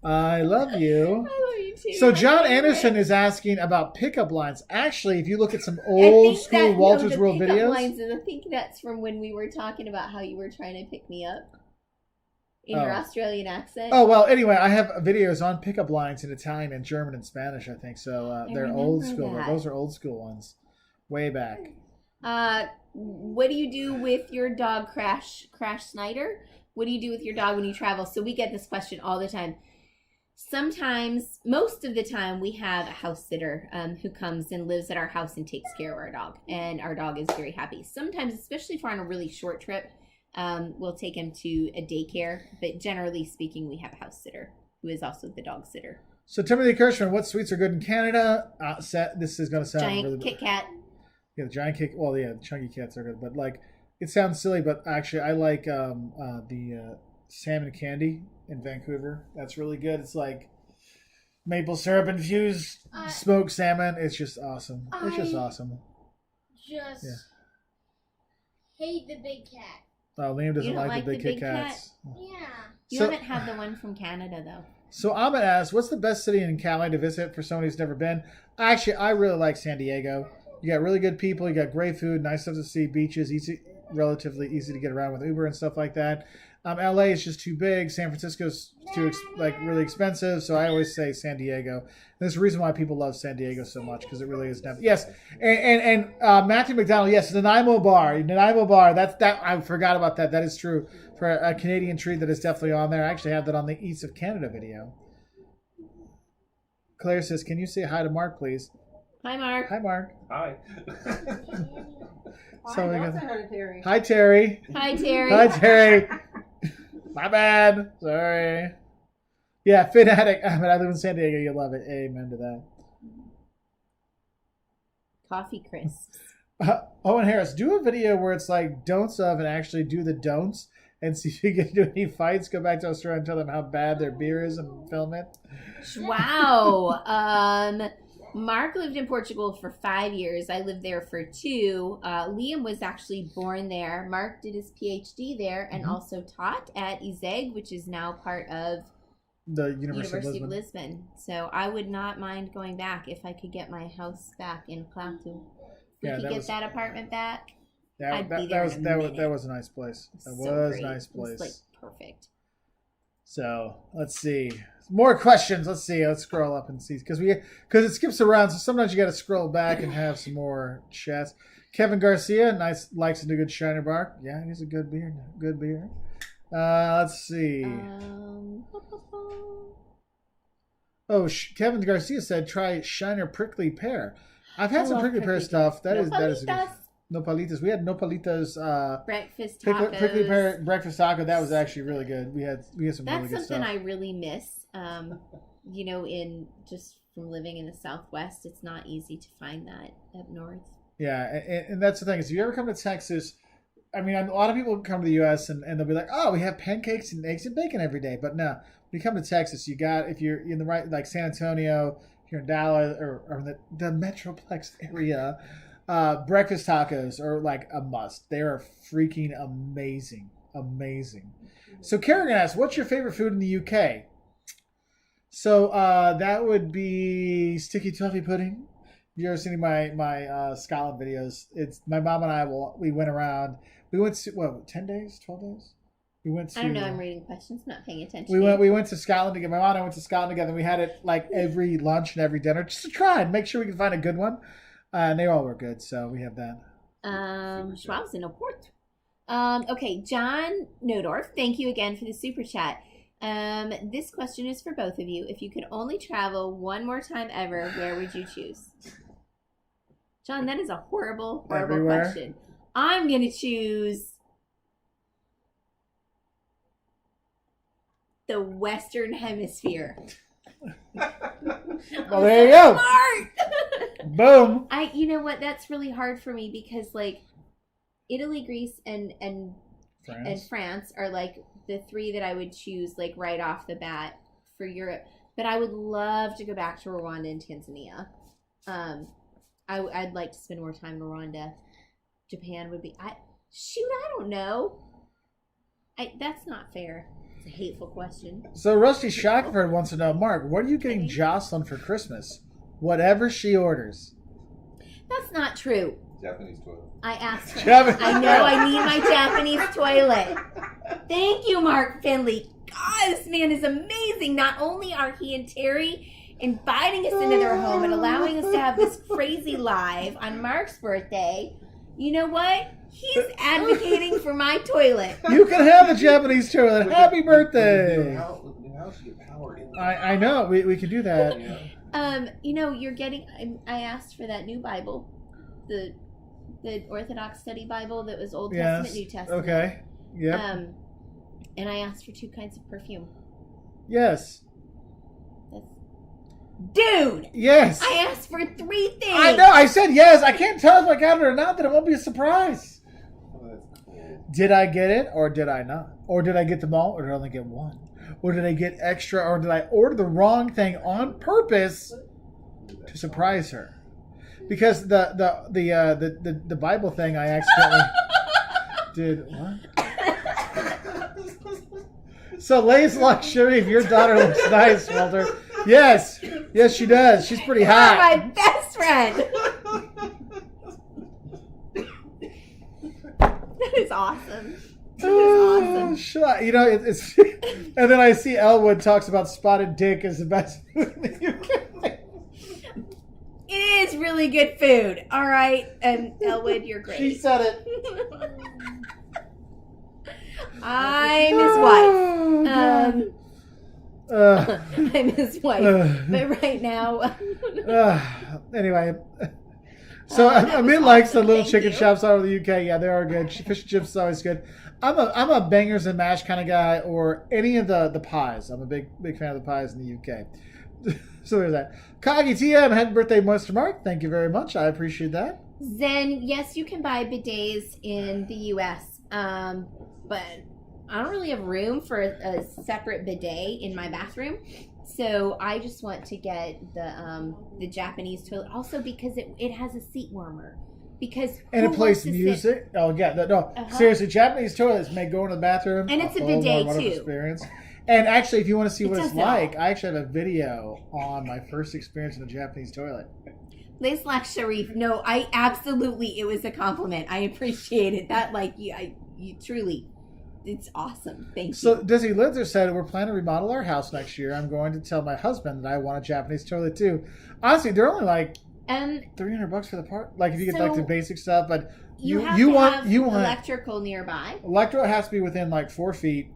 I love you. I love you too. So My John favorite. Anderson is asking about pickup lines. Actually, if you look at some old school Wolters World videos, Lines, I think that's from when we were talking about how you were trying to pick me up in your Australian accent. oh well. Anyway, I have videos on pickup lines in Italian and German and Spanish. I think so. They're old remember school. that. Those are old school ones, way back. What do you do with your dog, Crash Snyder? What do you do with your dog when you travel? So we get this question all the time. Sometimes, most of the time, we have a house sitter who comes and lives at our house and takes care of our dog. And our dog is very happy. Sometimes, especially if we're on a really short trip, we'll take him to a daycare. But generally speaking, we have a house sitter who is also the dog sitter. So Timothy Kirschman, what sweets are good in Canada? This is going to sound Giant really Kit Kat. Yeah, the giant cake. Well, yeah, the chunky cats are good, but like it sounds silly, but actually, I like the salmon candy in Vancouver. That's really good. It's like maple syrup infused smoked salmon. It's just awesome. It's just awesome. Just hate the big cat. Oh, Liam doesn't You don't like the big Kit Cat? Kats. Yeah. You So- haven't had the one from Canada, though. So Ahmed asks, what's the best city in Cali to visit for someone who's never been? Actually, I really like San Diego. You got really good people. You got great food, nice stuff to see, beaches, relatively easy to get around with Uber and stuff like that. LA is just too big. San Francisco's really expensive. So I always say San Diego. And there's a reason why people love San Diego so much because it really is. Yes, and Matthew McDonald. Yes, Nanaimo Bar. That I forgot about that. That is true for a Canadian treat that is definitely on there. I actually have that on the East of Canada video. Claire says, "Can you say hi to Mark, please?" Hi, Mark. Hi, Mark. Hi. So we That's got- hereditary. Hi, Terry. Hi, Terry. Hi, Terry. My bad. Sorry. Yeah, Fit Addict. I live in San Diego. You love it. Amen to that. Coffee crisps. Owen Harris, do a video where it's like don'ts of and actually do the don'ts and see if you get into any fights. Go back to Australia and tell them how bad their beer is and film it. Wow. Mark lived in Portugal for 5 years. I lived there for 2. Liam was actually born there. Mark did his PhD there and also taught at ISEG, which is now part of The University of Lisbon. So I would not mind going back if I could get my house back in Plato. If we could get that apartment back. I'd be there in a minute. That was a nice place. That So was great. a nice It was, place. like, perfect. So let's see. More questions. Let's see. Let's scroll up and see because it skips around. So sometimes you got to scroll back and have some more chats. Kevin Garcia, likes a good Shiner Bar. Yeah, he's a good beer. Good beer. Let's see. Kevin Garcia said try Shiner Prickly Pear. I've had some prickly pear stuff. That is a good. Nopalitas. We had Nopalitas breakfast tacos. prickly pear breakfast taco. That was actually really good. We had some really good stuff. That's something I really miss. In just from living in the Southwest, it's not easy to find that up north. Yeah, and that's the thing is, if you ever come to Texas, I mean, a lot of people come to the U.S. and they'll be like, oh, we have pancakes and eggs and bacon every day. But no, when you come to Texas, you got, if you're in the right, like San Antonio, if you're in Dallas or the Metroplex area, breakfast tacos are like a must. They are freaking amazing. Amazing. So Kerrigan asks, what's your favorite food in the UK? So that would be sticky toffee pudding. If you ever seen my Scotland videos, it's my mom and I we went around. We went to 10 days, 12 days. We went to. I don't know. I'm reading questions, not paying attention. We went to Scotland together. My mom and I went to Scotland together. And we had it like every lunch and every dinner just to try and make sure we could find a good one. And they all were good, so we have that. Schwab's in a port. Okay, John Nodorf, thank you again for the super chat. This question is for both of you. If you could only travel one more time ever, where would you choose? John, that is a horrible Everywhere. question. I'm going to choose the Western Hemisphere. Well, there you go. Smart! Boom. You know what? That's really hard for me because like Italy, Greece, and France are like the three that I would choose like right off the bat for Europe. But I would love to go back to Rwanda and Tanzania. I'd like to spend more time in Rwanda. Japan would be. I don't know. That's not fair. It's a hateful question. So Rusty Shackford wants to know, Mark, what are you getting Jocelyn for Christmas? Whatever she orders. That's not true. Japanese toilet. I asked for Japanese- I know I need my Japanese toilet. Thank you, Mark Finley. God, this man is amazing. Not only are he and Terry inviting us into their home and allowing us to have this crazy live on Mark's birthday, you know what? He's advocating for my toilet. You can have the Japanese toilet. Happy birthday. I know. We can do that. You know, you're getting. I asked for that new Bible, the Orthodox Study Bible that was Old Testament, New Testament. Okay. Yep. And I asked for 2 kinds of perfume. Yes. Dude! Yes. I asked for 3 things. I know. I said yes. I can't tell if I got it or not. Then it won't be a surprise. Did I get it or did I not? Or did I get them all or did I only get one? Or did I get extra or did I order the wrong thing on purpose to surprise her? Because the Bible thing I accidentally did what? So Lay's luxury if your daughter looks nice, Walter. Yes. Yes, she does. She's pretty hot. You're my best friend. That is awesome. That is awesome. Shut. You know, it's and then I see Elwood talks about spotted dick as the best food in the UK. It is really good food. All right. And Elwood, you're great. She said it. I'm his wife. I'm his wife. But right now. Anyway. So Amit likes the little Thank chicken you. shops out of the UK. Yeah, they are good. Fish and chips is always good. I'm a bangers and mash kind of guy, or any of the pies. I'm a big fan of the pies in the UK. So there's that. Kagi TM, happy birthday, Monster Mark. Thank you very much. I appreciate that. Zen, yes, you can buy bidets in the U.S., but I don't really have room for a separate bidet in my bathroom. So I just want to get the Japanese toilet, also because it has a seat warmer. Because And who it plays wants to music. Oh yeah, no. Uh-huh. Seriously, Japanese toilets make going to the bathroom And it's a whole bidet, lot of too. experience. And actually, if you want to see It what it's does it all. like, I actually have a video on my first experience in a Japanese toilet. Leslak Sharif, no, I absolutely, it was a compliment. I appreciate it. That, like, you truly, it's awesome. Thank So you. Dizzy Linzer said, we're planning to remodel our house next year. I'm going to tell my husband that I want a Japanese toilet too. Honestly, they're only like $300 for the part. Like if you get like So, the basic stuff, but You have you to want have you want electrical nearby. electrical has to be within like 4 feet,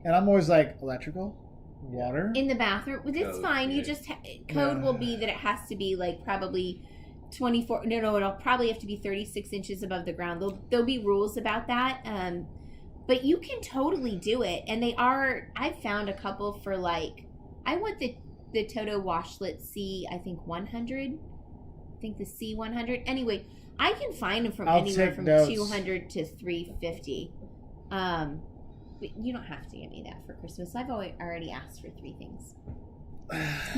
and I'm always like electrical, water. In the bathroom, it's Code, fine. You yeah. just code will be that it has to be like probably 24. No, it'll probably have to be 36 inches above the ground. There'll be rules about that. But you can totally do it, and they are. I've found a couple for like. I want the Toto Washlet C. I think 100. I think the C100. Anyway, I can find them from I'll anywhere take from notes. 200 to 350. But you don't have to get me that for Christmas. I've already asked for 3 things.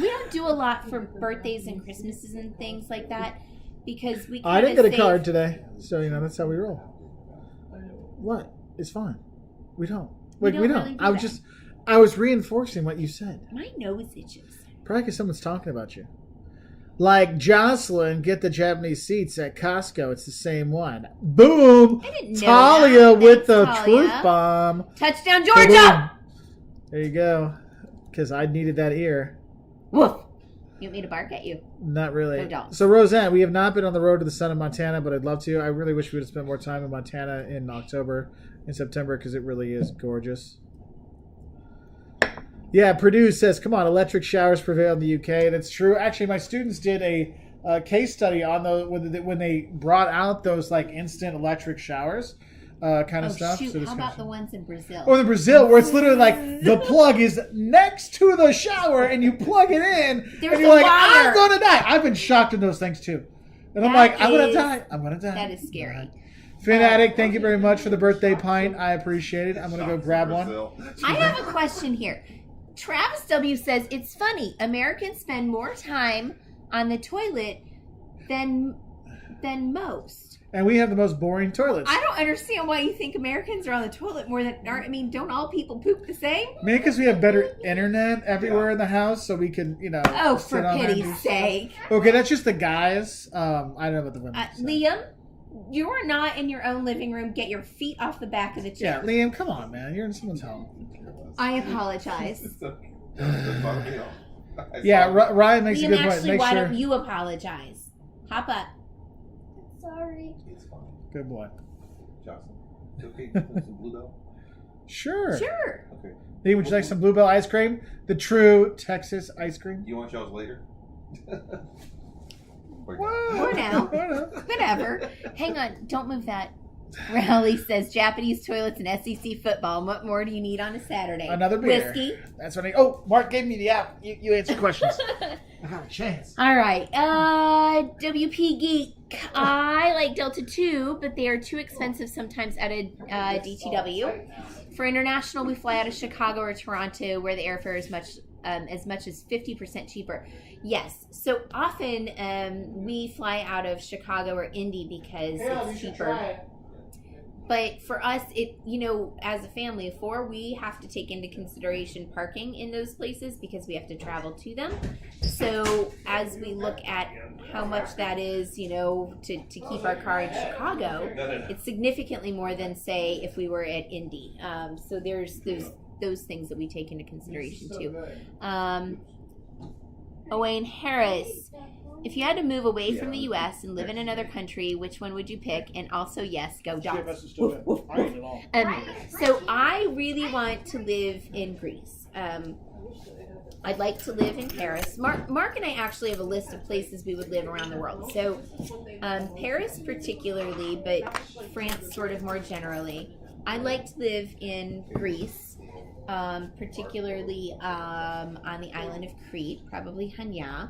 We don't do a lot for birthdays and Christmases and things like that because we. I didn't kinda get a card save- today, so you know that's how we roll. What? It's fine. We don't. We Like don't we don't. really do I was that. just. I was reinforcing what you said. My nose itches. Probably because someone's talking about you. Like Jocelyn, get the Japanese seats at Costco. It's the same one. Boom! I didn't know Talia that. with the Thanks, Talia. truth bomb. Touchdown, Georgia! Boom. There you go. Because I needed that ear. Woof. You want me to bark at you? Not really. No, don't. So Roseanne, we have not been on the road to the sun in Montana, but I'd love to. I really wish we would have spent more time in Montana in October and September because it really is gorgeous. Yeah, Purdue says, come on, electric showers prevail in the UK. That's true. Actually, my students did a case study on those when they brought out those like instant electric showers kind of stuff. Shoot. So this How kind about of the ones in Brazil? Or the Brazil, where it's literally like the plug is next to the shower and you plug it in There's and you're a like, wire. I'm going to die. I've been shocked in those things too. And I'm like, I'm going to die. I'm going to die. That is scary. Fanatic, thank you very much for the birthday pint. I appreciate it. I'm going to go grab one. I have a question here. Travis W. says, it's funny. Americans spend more time on the toilet than most. And we have the most boring toilets. I don't understand why you think Americans are on the toilet more than... I mean, don't all people poop the same? Maybe because we have better internet everywhere in the house, so we can, Oh, for pity's sake. Okay, that's just the guys. I don't know about the women. Liam, you are not in your own living room. Get your feet off the back of the chair. Yeah, Liam, come on, man. You're in someone's home. I apologize. Yeah, Ryan makes Liam, a good point. actually, why don't you apologize? Hop up. Sorry. It's fine. Good boy. Johnson. Okay, some Bluebell? Sure. Okay. Liam, would you like some Bluebell ice cream? The true Texas ice cream? You want y'all's later? Or now. Whatever. Hang on. Don't move that. Rowley says Japanese toilets and SEC football. What more do you need on a Saturday? Another beer. Whiskey. That's what Oh, Mark gave me the app. You answer questions. I got a chance. All right. WP Geek. I like Delta 2, but they are too expensive sometimes at a DTW. For international, we fly out of Chicago or Toronto, where the airfare is as much as 50% cheaper. Yes. So often we fly out of Chicago or Indy because it's cheaper. But for us, as a family of 4, we have to take into consideration parking in those places because we have to travel to them. So as we look at how much that is, to keep our car in Chicago, it's significantly more than, say, if we were at Indy. So there's those things that we take into consideration too. Owain Harris. If you had to move away from the U.S. and live in another country, which one would you pick? And also, yes, go dogs. So I really want to live in Greece. I'd like to live in Paris. Mark and I actually have a list of places we would live around the world. So Paris particularly, but France sort of more generally. I'd like to live in Greece, particularly on the island of Crete, probably Hania.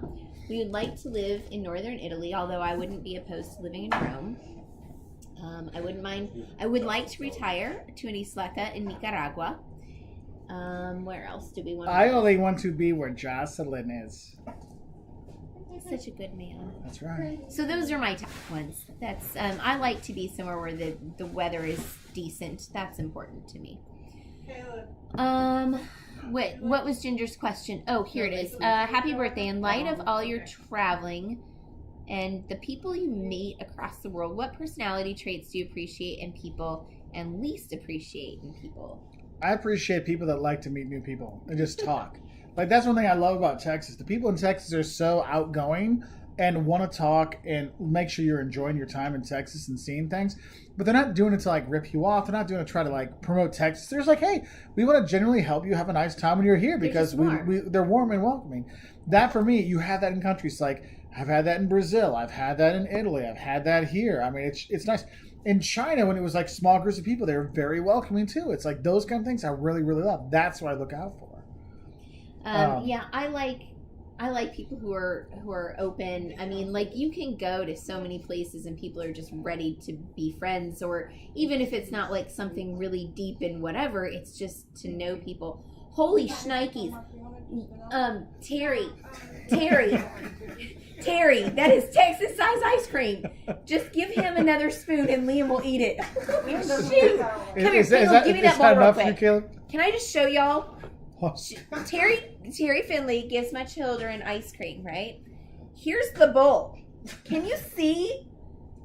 We would like to live in northern Italy, although I wouldn't be opposed to living in Rome. I wouldn't mind. I would like to retire to an isleta in Nicaragua. Where else do we want to I only want to be where Jocelyn is. Such a good man. That's right. So those are my top ones. That's I like to be somewhere where the weather is decent. That's important to me. What was Ginger's question? Oh, here it is. Happy birthday. In light of all your traveling and the people you meet across the world, what personality traits do you appreciate in people and least appreciate in people? I appreciate people that like to meet new people and just talk. Like, that's one thing I love about Texas. The people in Texas are so outgoing and want to talk and make sure you're enjoying your time in Texas and seeing things. But they're not doing it to, rip you off. They're not doing it to try to, promote Texas. They're just like, hey, we want to genuinely help you have a nice time when you're here because they're warm and welcoming. That, for me, you have that in countries like, I've had that in Brazil. I've had that in Italy. I've had that here. I mean, it's nice. In China, when it was, small groups of people, they were very welcoming, too. It's those kind of things I really, really love. That's what I look out for. I like people who are open. I mean, you can go to so many places and people are just ready to be friends, or even if it's not something really deep and whatever, it's just to know people. Holy shnikes. Terry, that is Texas size ice cream. Just give him another spoon and Liam will eat it. Shoot. Come here, Caleb, give me that bowl real quick. Can I just show y'all? Terry Finley gives my children ice cream, right? Here's the bowl. Can you see?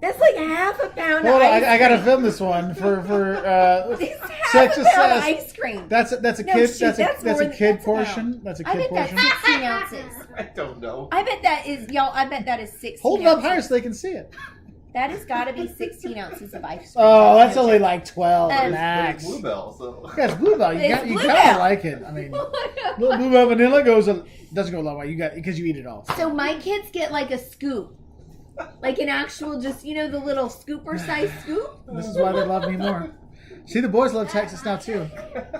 That's half a pound of ice cream. I gotta film this one for half a pound of ice cream. That's a kid portion. That's a kid portion. That's 16 ounces. I don't know. I bet that is 16 Hold it up higher so they can see it. That has got to be 16 ounces of ice cream. Oh, that's only 12 max. It's Bluebell, so. Yeah, it's Bluebell. You gotta like it. I mean, little Bluebell vanilla doesn't go a long way. Because you eat it all. So my kids get a scoop. An actual, just, the little scooper size scoop. This is why they love me more. See, the boys love Texas now too.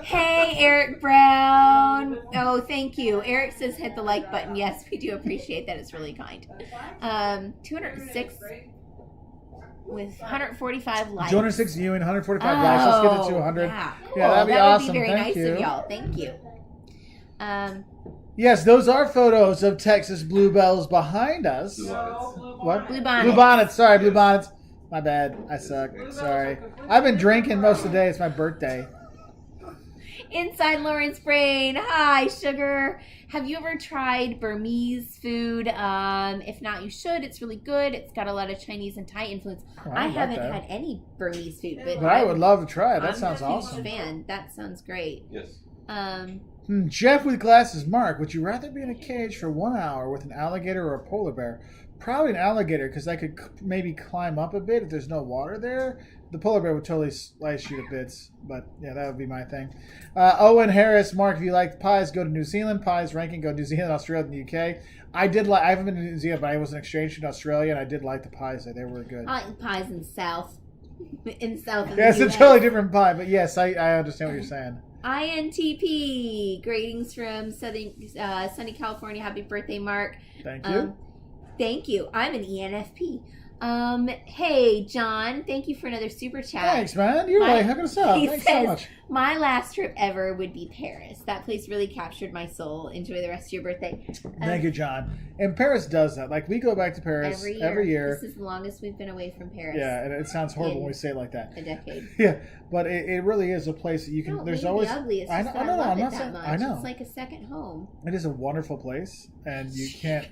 Hey, Eric Brown. Oh, thank you. Eric says hit the like button. Yes, we do appreciate that. It's really kind. 206 with 145 likes. 206 viewing, 145 likes. Let's get it to 100. Yeah, cool. That'd be that awesome. Would be very Thank nice you. of y'all. Thank you. Yes, those are photos of Texas bluebells behind us. What? Blue bonnets. Blue bonnets. Sorry, blue bonnets. My bad. I suck. Sorry. I've been drinking most of the day. It's my birthday. Inside Lawrence Brain. Hi, sugar. Have you ever tried Burmese food? If not, you should. It's really good. It's got a lot of Chinese and Thai influence. I haven't had any Burmese food, but I would love to try it. That I'm sounds a huge awesome. fan. That sounds great. Yes. Jeff with glasses. Mark, would you rather be in a cage for 1 hour with an alligator or a polar bear? Probably an alligator, because I could maybe climb up a bit if there's no water there. The polar bear would totally slice you to bits, but yeah, that would be my thing. Owen Harris, Mark, if you like pies, go to New Zealand. Pies ranking, go to New Zealand, Australia, and the UK. I haven't been to New Zealand, but I was an exchange in Australia, and I did like the pies there. They were good. I like pies in the South. In the South. Yeah, it's a totally different pie, but yes, I understand what you're saying. INTP. Greetings from sunny California. Happy birthday, Mark. Thank you. Thank you. I'm an ENFP. Hey, John. Thank you for another super chat. Thanks, man. You're really hooking us up. He Thanks says, so much. my last trip ever would be Paris. That place really captured my soul. Enjoy the rest of your birthday. Thank you, John. And Paris does that. Like, we go back to Paris every year. This is the longest we've been away from Paris. Yeah, and it sounds horrible when we say it like that. A decade. Yeah, but it really is a place that you can. No, there's maybe always. ugly. It's I just know. that I love I'm it not that saying. much. I know. It's like a second home. It is a wonderful place, and you can't.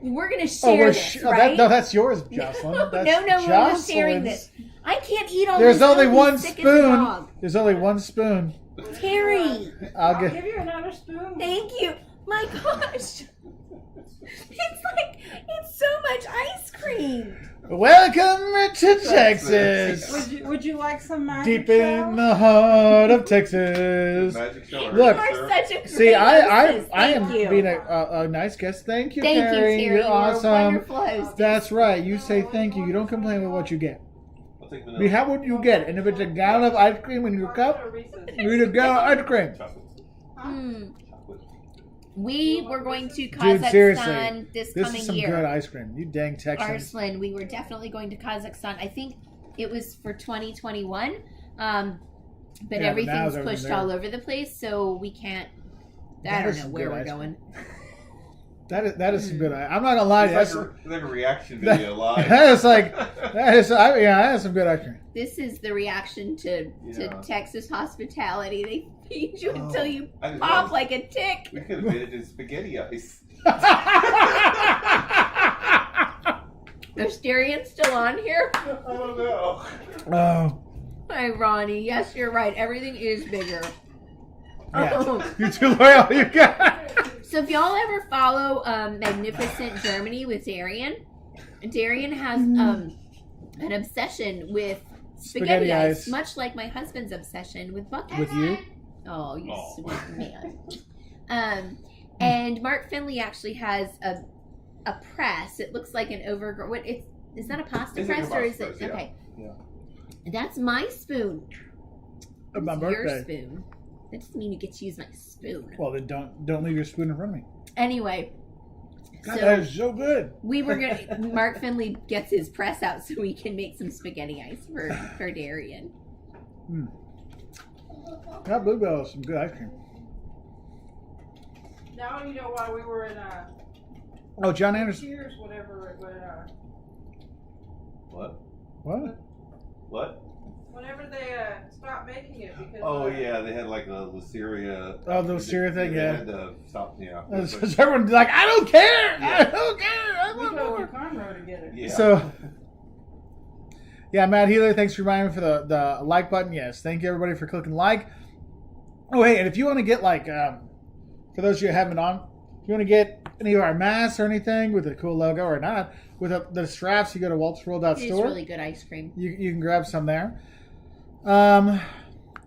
We're gonna share this, right? That's yours, Jocelyn. That's no, we're Jocelyn's. sharing this. I can't eat all There's this. only I'll be one sick as a spoon. dog. There's only one spoon. Terry, I'll give you another spoon. thank you. My gosh, it's so much ice cream. Welcome to Texas. Would you like some magic Deep in the heart of Texas. Magic shower. Look, You are such a great See, I hostess. am Thank you. being a nice guest. Thank you, Thank Terry. you, Terry. You're awesome. wonderful host. That's right. You say thank you. You don't complain with what you get. I'll take We vanilla. have what you get. And if it's a gallon of ice cream in your cup, you eat a gallon of ice cream. Chocolate. We were going to Dude, seriously. Kazakhstan this This coming is some year. good ice cream. You dang Texans. Arslan, we were definitely going to Kazakhstan. I think it was for 2021. But Yeah, but now everything's it's over pushed there. all over the place, so we can't. I That don't is know some where good we're ice going. That is some good ice. I'm not gonna lie to you. It's like a reaction video live. That is that is some good ice cream. This is the reaction to Texas hospitality. They feed you until you pop like a tick. We could have made it in spaghetti ice. Is Darian still on here? I don't know. Oh, Hi, Ronnie. Yes, you're right. Everything is bigger. yeah. Oh. You're too loyal. You got. So if y'all ever follow Magnificent Germany with Darian has an obsession with spaghetti ice, much like my husband's obsession with buckets. With you? Oh, you sweet man. And Mark Finley actually has a press. It looks like an overgrown. What? Is that a pasta It's like a press or is pasta it? press, yeah. Okay. Yeah. That's my spoon. Of my It's birthday. Your spoon. That doesn't mean you get to use my spoon. Well, then don't leave your spoon in front of me. Anyway. God, that is so good. We were gonna. Mark Finley gets his press out so we can make some spaghetti ice for Darian. That bluebell is some good ice cream. Now you know why we were in Oh, John Anderson. Cheers, whatever. What? What? Whenever they stopped making it because. Oh yeah, they had like a Listeria. Oh, the Listeria thing, They yeah. had to stop. Yeah. So everyone's like, I don't care. I don't care. I We want drove to more. Conroe to get it. Yeah. So, yeah, Matt Healer, thanks for reminding me for the like button. Yes, thank you everybody for clicking like. Oh, hey, and if you want to get like, for those of you who haven't on, if you want to get any of our masks or anything with a cool logo or not, with the straps, you go to waltzworld.store. It's really good ice cream. You can grab some there.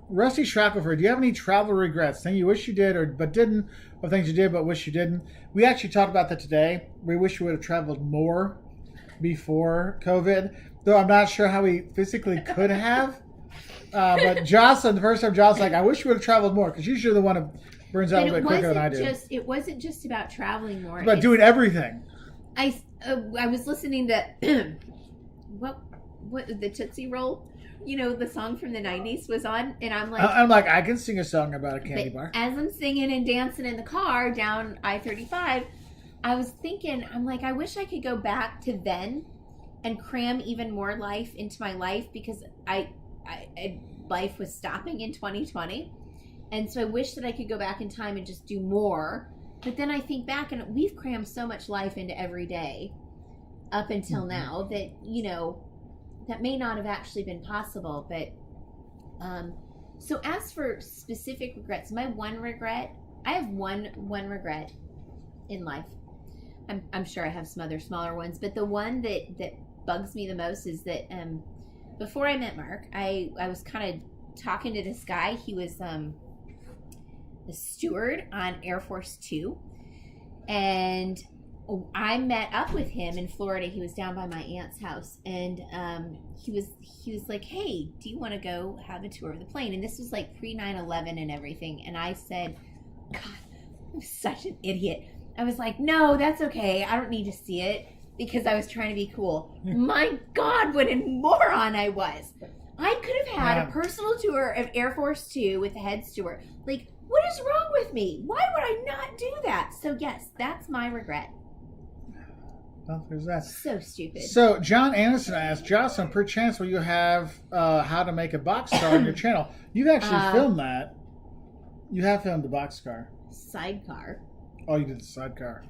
Rusty Shackelford, do you have any travel regrets? Things you wish you did but didn't, or things you did but wish you didn't? We actually talked about that today. We wish we would have traveled more before COVID, though I'm not sure how we physically could have. But Jocelyn, the first time Jocelyn's like, I wish we would have traveled more because usually the one who burns out a little bit quicker than I do. It wasn't just about traveling more. But doing everything. I was listening to what the Tootsie Roll, the song from the 90s was on, and I'm like, I can sing a song about a candy bar. As I'm singing and dancing in the car down I-35, I was thinking, I'm like, I wish I could go back to then and cram even more life into my life because life was stopping in 2020. And so I wish that I could go back in time and just do more. But then I think back and we've crammed so much life into every day up until now that, that may not have actually been possible. But so as for specific regrets, my one regret, I have one regret in life. I'm sure I have some other smaller ones, but the one that bugs me the most is that before I met Mark, I was kind of talking to this guy. He was a steward on Air Force 2, and I met up with him in Florida. He was down by my aunt's house, and he was like, hey, do you want to go have a tour of the plane? And this was like pre 9/11 and everything, and I said, God, I'm such an idiot. I was like, no, that's okay. I don't need to see it, because I was trying to be cool. My God, what a moron I was. I could have had a personal tour of Air Force 2 with the head steward. Like, what is wrong with me? Why would I not do that? So yes, that's my regret. Well, there's that. So stupid. So John Anderson asked, Jocelyn, perchance will you have how to make a boxcar on your channel? You've actually filmed that. You have filmed the boxcar. Sidecar. Oh, you did the sidecar.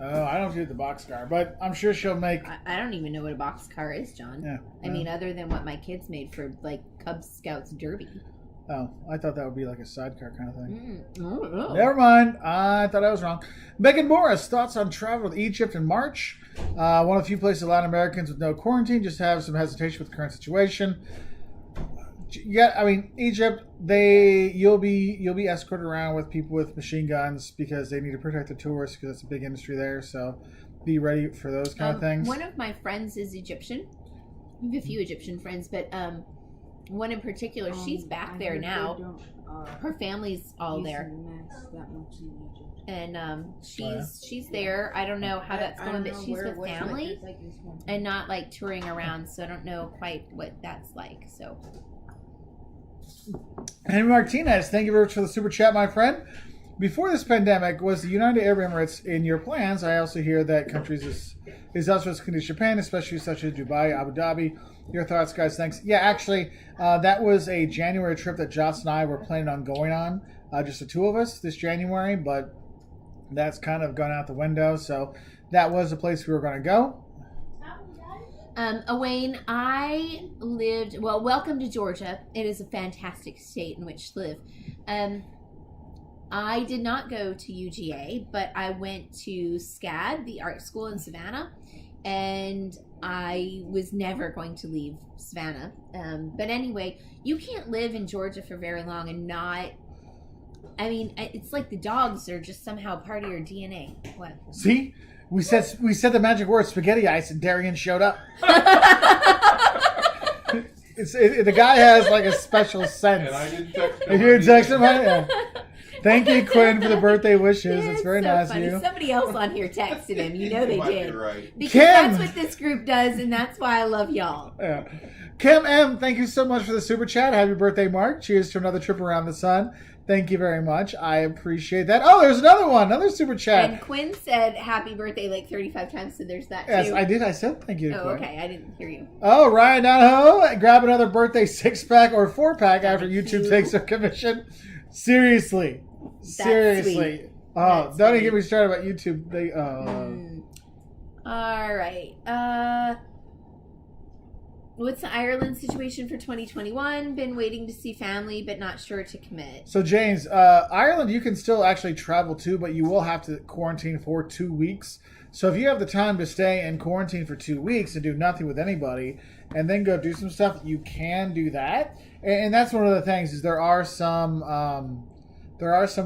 Oh, I don't do the boxcar, but I'm sure she'll make... I don't even know what a boxcar is, John. Yeah. I mean, other than what my kids made for, like, Cub Scouts Derby. Oh, I thought that would be like a sidecar kind of thing. Oh. Never mind. I thought I was wrong. Megan Morris, thoughts on travel to Egypt in March? One of the few places Latin Americans with no quarantine just have some hesitation with the current situation. Yeah, I mean, Egypt, you'll be escorted around with people with machine guns because they need to protect the tourists because it's a big industry there. So be ready for those kind of things. One of my friends is Egyptian. I have a few Egyptian friends, but one in particular, she's back there now. Her family's all there, and she's there. I don't know how that's going, but she's with family and not like touring around. So I don't know quite what that's like. So. Henry Martinez, thank you very much for the super chat, my friend. Before this pandemic, was the United Arab Emirates in your plans? I also hear that countries is also as condition Japan, especially such as Dubai, Abu Dhabi. Your thoughts, guys? Thanks. Yeah, actually, that was a January trip that Joss and I were planning on going on, just the two of us this January, but that's kind of gone out the window. So that was the place we were going to go. Wayne, welcome to Georgia. It is a fantastic state in which to live. I did not go to UGA, but I went to SCAD, the art school in Savannah, and I was never going to leave Savannah. But anyway, you can't live in Georgia for very long and not... I mean, it's like the dogs are just somehow part of your DNA. What? See? We said the magic word spaghetti ice, and Darian showed up. The guy has like a special sense. And I didn't text him. You didn't text him? Yeah. Thank you, Quinn, for the birthday wishes. It's very nice funny. of you. Somebody else on here texted him. You know they did. Right. Because Kim! that's what this group does, and that's why I love y'all. Yeah. Kim M, thank you so much for the super chat. Happy birthday, Mark. Cheers to another trip around the sun. Thank you very much. I appreciate that. Oh, there's another one. Another super chat. And Quinn said happy birthday like 35 times, so there's that too. Yes, I did. I said thank you to Oh, Quinn. okay. I didn't hear you. Oh, Ryan Donahoe, grab another birthday 6-pack or 4-pack after YouTube takes their commission. Seriously. Sweet. Oh, That's don't even sweet. get me started about YouTube. All right. What's the Ireland situation for 2021? Been waiting to see family, but not sure to commit. So, James, Ireland, you can still actually travel to, but you will have to quarantine for 2 weeks. So if you have the time to stay in quarantine for 2 weeks and do nothing with anybody and then go do some stuff, you can do that. And that's one of the things is there are some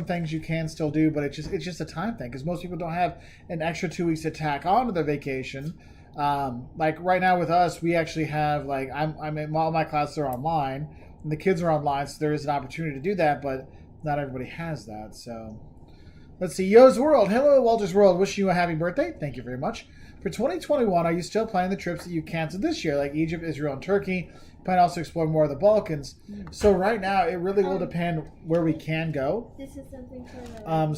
things you can still do, but it's just a time thing because most people don't have an extra 2 weeks to tack on to their vacation. Like right now with us, we actually have like I'm in all my classes are online. And the kids are online, so there is an opportunity to do that, but not everybody has that. So let's see. Yo's World. Hello, Wolters World. Wishing you a happy birthday. Thank you very much. For 2021, are you still planning the trips that you canceled this year, like Egypt, Israel, and Turkey? Plan also explore more of the Balkans. So right now, it really will depend where we can go. This is something for the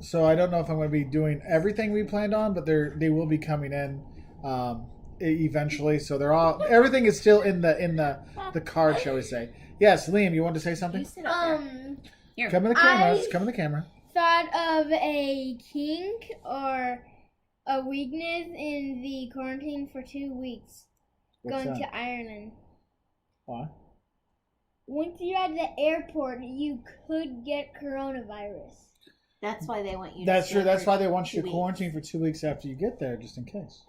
So I don't know if I'm going to be doing everything we planned on, but they will be coming in eventually. So everything is still in the card, shall we say? Yes, Liam, you want to say something? You sit up there. Come in the camera. Come in the camera. Thought of a kink or a weakness in the quarantine for 2 weeks. What's Going that? to Ireland. Why? Once you're at the airport, you could get coronavirus. That's why they want you. That's to true. stay That's for why they want 2 you to weeks. quarantine for 2 weeks after you get there, just in case.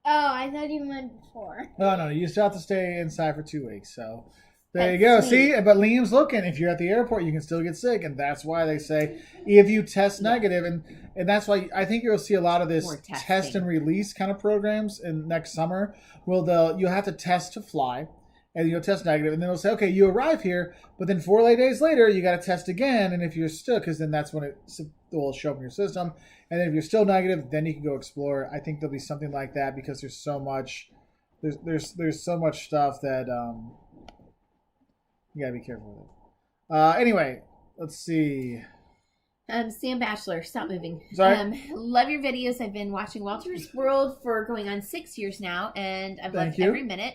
Oh, I thought you meant before. No, you still have to stay inside for 2 weeks. So there you That's go. sweet. See, but Liam's looking. If you're at the airport, you can still get sick, and that's why they say if you test negative, and that's why I think you'll see a lot of this More testing. test and release kind of programs in next summer. You'll have to test to fly, and you'll test negative, and then they'll say, okay, you arrive here, but then 4 days later, you got to test again, and if you're still, because then that's when it will show up in your system, and then if you're still negative, then you can go explore. I think there'll be something like that because there's so much, there's so much stuff that you gotta be careful with it. Anyway, let's see. Sam Bachelor, stop moving. Sorry? Love your videos. I've been watching Wolters World for going on 6 years now, and I've loved Thank you. every minute.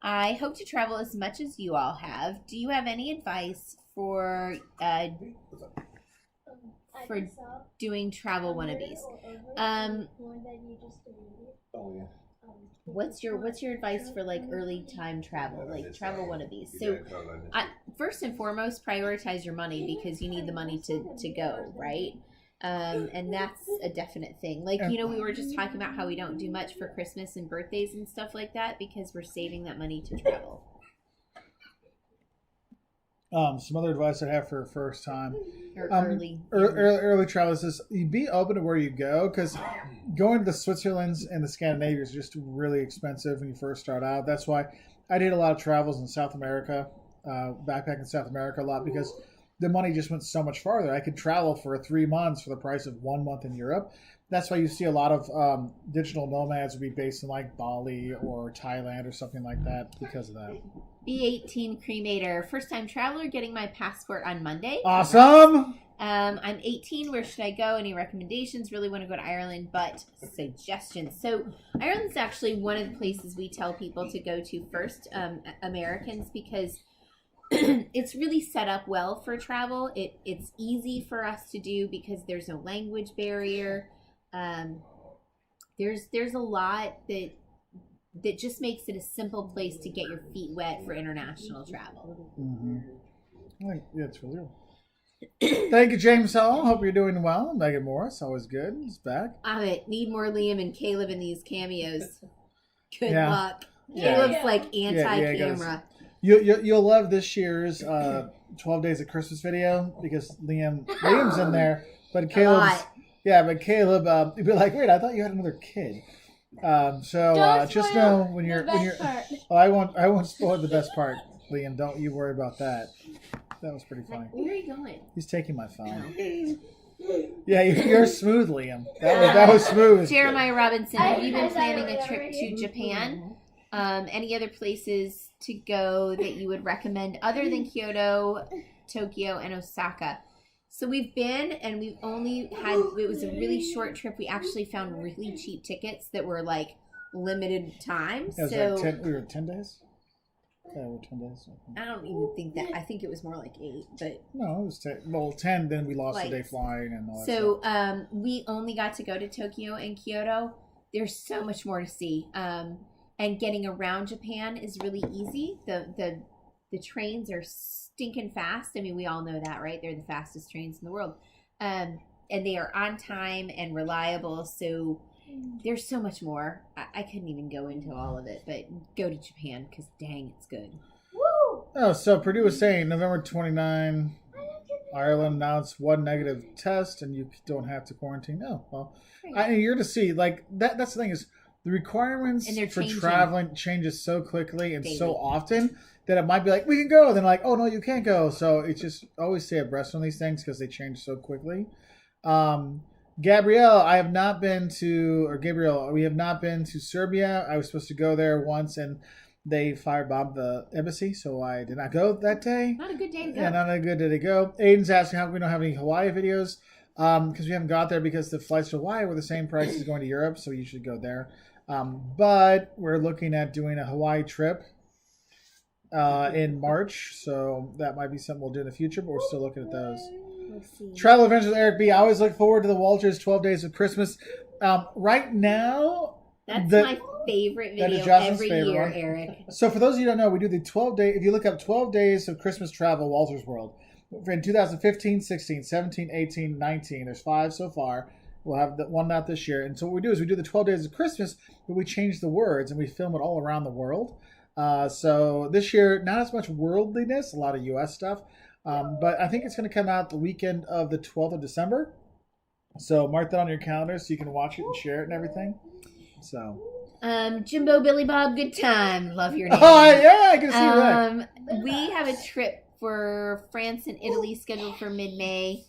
I hope to travel as much as you all have. Do you have any advice for doing travel wannabes? What's your advice for like early time travel, like travel wannabes? So, first and foremost, prioritize your money because you need the money to go, right? And that's a definite thing. Like, we were just talking about how we don't do much for Christmas and birthdays and stuff like that because we're saving that money to travel. Some other advice I have for first time. Or early. Early travel is you be open to where you go, because going to the Switzerlands and the Scandinavia is just really expensive when you first start out. That's why I did a lot of travels in South America, backpack in South America a lot, because the money just went so much farther. I could travel for 3 months for the price of 1 month in Europe. That's why you see a lot of digital nomads would be based in like Bali or Thailand or something like that because of that. B18 cremator, first time traveler, getting my passport on Monday. Awesome. I'm 18. Where should I go? Any recommendations? Really want to go to Ireland, but suggestions. So Ireland's actually one of the places we tell people to go to first, Americans, because it's really set up well for travel. It's easy for us to do because there's no language barrier. There's a lot that just makes it a simple place to get your feet wet for international travel. Mm-hmm. Yeah, it's really cool. Thank you, James Hall. Hope you're doing well. Megan Morris, always good. He's back. I need more Liam and Caleb in these cameos. Good Yeah. luck. Yeah. Caleb's like anti-camera. You'll love this year's 12 Days of Christmas video because Liam's in there, but Caleb's but Caleb he'd be like, wait, I thought you had another kid. So just know when you're I won't spoil the best part, Liam. Don't you worry about that. That was pretty funny. Where are you going? He's taking my phone. Yeah, you're smooth, Liam. That was smooth. Jeremiah Robinson, have you been planning a trip to Japan? Any other places to go that you would recommend other than Kyoto, Tokyo, and Osaka? So we've been, and we've only had, it was a really short trip. We actually found really cheap tickets that were like limited time. It was So like 10, we were 10 days? Yeah, we were 10 days. I don't even think that, I think it was more like 8, but. No, it was 10. Well, 10, then we lost a day flying and all that stuff. So we only got to go to Tokyo and Kyoto. There's so much more to see. And getting around Japan is really easy. The trains are stinking fast. I mean, we all know that, right? They're the fastest trains in the world. And they are on time and reliable. So there's so much more. I couldn't even go into all of it, but go to Japan because dang, it's good. Woo! Oh, so Purdue was saying November 29, Ireland announced 1 negative test and you don't have to quarantine. Oh, well, you're to see. Like, that's the thing is, the requirements And they're for changing traveling changes so quickly and so daily. often that it might be like, we can go. Then like, oh, no, you can't go. So it's just always stay abreast on these things because they change so quickly. Gabrielle, we have not been to Serbia. I was supposed to go there once and they firebombed the embassy, so I did not go that day. Not a good day to go. Yeah, not a good day to go. Aiden's asking how come we don't have any Hawaii videos. Because we haven't got there because the flights to Hawaii were the same price as going to Europe, so we usually go there. But we're looking at doing a Hawaii trip in March, so that might be something we'll do in the future, but we're still looking at those. We'll see. Travel Adventures with Eric B. I always look forward to the Wolters 12 Days of Christmas. Right now... That's my favorite video every year, one. Eric. So for those of you who don't know, we do the 12-day... If you look up 12 Days of Christmas Travel, Wolters World, in 2015, 16, 17, 18, 19, there's 5 so far. We'll have one out this year. And so what we do is we do the 12 Days of Christmas, but we change the words and we film it all around the world. So this year, not as much worldliness, a lot of U.S. stuff. But I think it's going to come out the weekend of the 12th of December. So mark that on your calendar so you can watch it and share it and everything. So, Jimbo Billy Bob, good time. Love your name. oh yeah, I can see that. We have a trip for France and Italy scheduled for mid-May.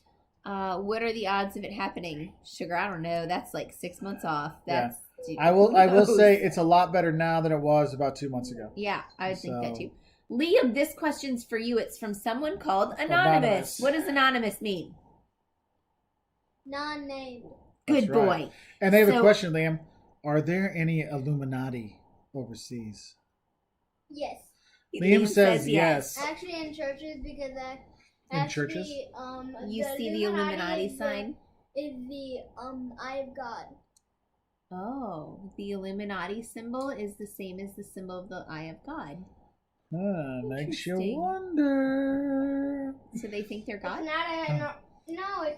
What are the odds of it happening? Sugar, I don't know. That's like 6 months off. That's I will say it's a lot better now than it was about 2 months ago. Yeah, I would think that too. Liam, this question's for you. It's from someone called Anonymous. What does Anonymous mean? Non-named. Good That's right. boy. And they have a question, Liam. Are there any Illuminati overseas? Yes. Liam says yes. Actually, in churches, because churches? You see the Illuminati sign? Is the Eye of God. Oh, the Illuminati symbol is the same as the symbol of the Eye of God. Makes you Interesting. wonder. So they think they're God? It's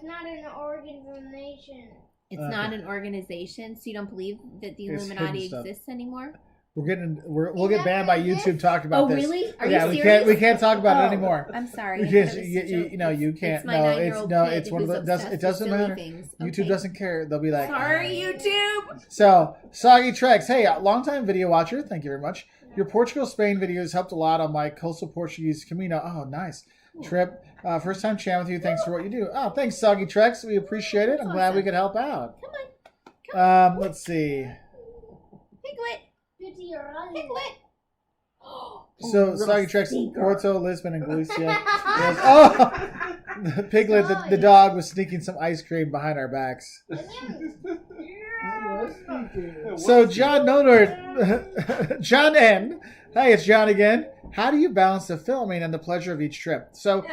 not an organization. It's not an organization, so you don't believe that the It's Illuminati hidden stuff. exists anymore? We'll get banned by YouTube talking about this. Oh, really? Are yeah, you we serious? can't talk about it anymore. I'm sorry. Because you can't. It's my 9-year-old kid it's one of who's the. obsessed It with doesn't silly matter. things. YouTube Okay. doesn't care. They'll be like, Sorry, YouTube. So, Soggy Trex, hey, longtime video watcher, thank you very much. Your Portugal-Spain videos helped a lot on my coastal Portuguese Camino. Oh, nice. Trip. First time chatting with you. Thanks for what you do. Oh, thanks, Soggy Trex. We appreciate it. I'm glad we could help out. Come on. Let's see. Piglet. Piglet. So, Soggy Trex, Porto, Lisbon, and Galicia. Yes. Oh! Piglet, the dog, was sneaking some ice cream behind our backs. So John Nodert, John N. Hey, it's John again. How do you balance the filming and the pleasure of each trip? So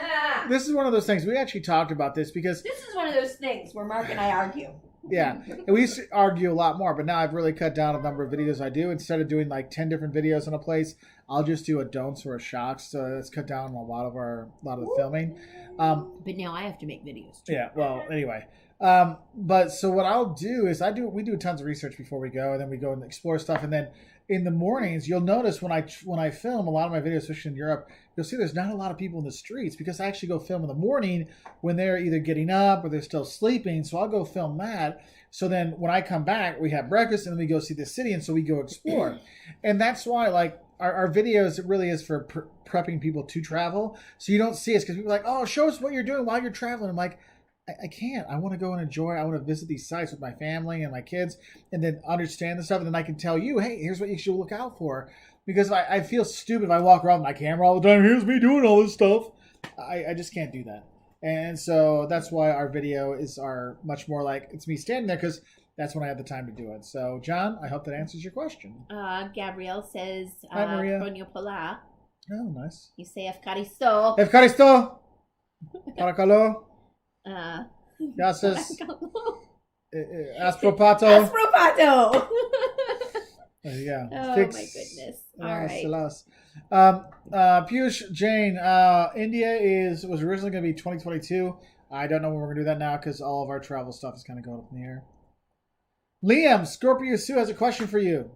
this is one of those things. We actually talked about this because This is one of those things where Mark and I argue. yeah, and we used to argue a lot more, but now I've really cut down the number of videos I do. Instead of doing like 10 different videos on a place, I'll just do a don'ts or a shocks. So that's cut down on a lot of the filming. But now I have to make videos too. Yeah, well, anyway. But so what I'll do is we do tons of research before we go, and then we go and explore stuff. And then in the mornings, you'll notice when I film a lot of my videos, especially in Europe, you'll see there's not a lot of people in the streets because I actually go film in the morning when they're either getting up or they're still sleeping. So I'll go film that. So then when I come back, we have breakfast and then we go see the city, and so we go explore. And that's why like our videos, it really is for prepping people to travel. So you don't see us because people are like, oh, show us what you're doing while you're traveling. I'm like, I can't. I want to go and enjoy. I want to visit these sites with my family and my kids and then understand the stuff. And then I can tell you, hey, here's what you should look out for. Because I feel stupid if I walk around with my camera all the time. Here's me doing all this stuff. I just can't do that. And so that's why our video are much more like it's me standing there because that's when I have the time to do it. So, John, I hope that answers your question. Gabrielle says, Hi, Maria. Konyo Pola. Oh, nice. You say Efkaristo. Efkaristo. Parakalo. Gracias. Aspropato. Aspropato. There you go. Oh, my goodness. All right. Piyush Jain, India was originally going to be 2022. I don't know when we're going to do that now because all of our travel stuff is kind of going up in the air. Liam, Scorpio Sue has a question for you.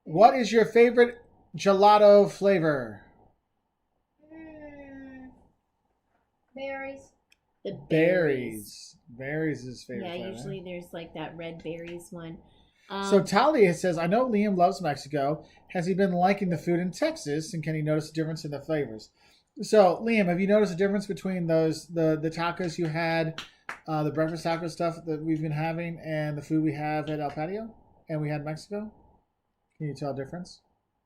What is your favorite gelato flavor? Berries. The Berries. Berries is his favorite Yeah, flavor. usually there's like that red berries one. So Talia says, I know Liam loves Mexico. Has he been liking the food in Texas, and can he notice a difference in the flavors? So Liam, have you noticed a difference between those the tacos you had, the breakfast taco stuff that we've been having, and the food we have at El Patio, and we had in Mexico? Can you tell a difference?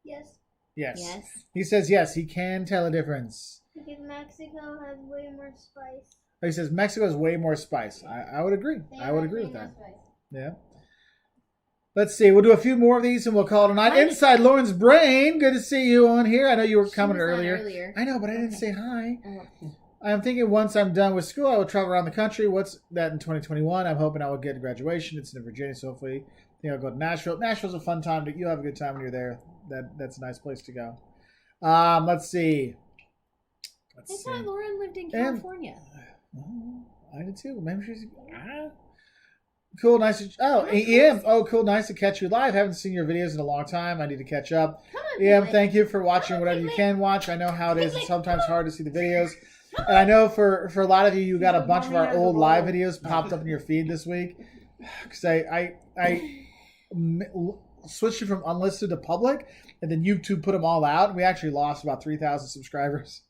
Yes. Yes. He says yes, he can tell a difference. Because Mexico has way more spice. He says Mexico has way more spice. I would agree. I would agree with that. Spice. Yeah. Let's see. We'll do a few more of these and we'll call it a night. Inside Lauren's Brain. Good to see you on here. I know you were coming earlier. I know, but I didn't say hi. I'm thinking once I'm done with school, I will travel around the country. What's that in 2021? I'm hoping I will get to graduation. It's in Virginia, so hopefully I'll go to Nashville. Nashville's a fun time. You'll have a good time when you're there. That's a nice place to go. Let's see. I thought Lauren lived in California. I did too. Maybe she's... Cool, nice to... EM. Oh, cool, nice to catch you live. Haven't seen your videos in a long time. I need to catch up. EM, thank you for watching whatever you can watch. I know how it is. It's sometimes hard to see the videos. And I know for a lot of you, you got a bunch of our old live videos popped up in your feed this week. Because I switched it from unlisted to public, and then YouTube put them all out. And we actually lost about 3,000 subscribers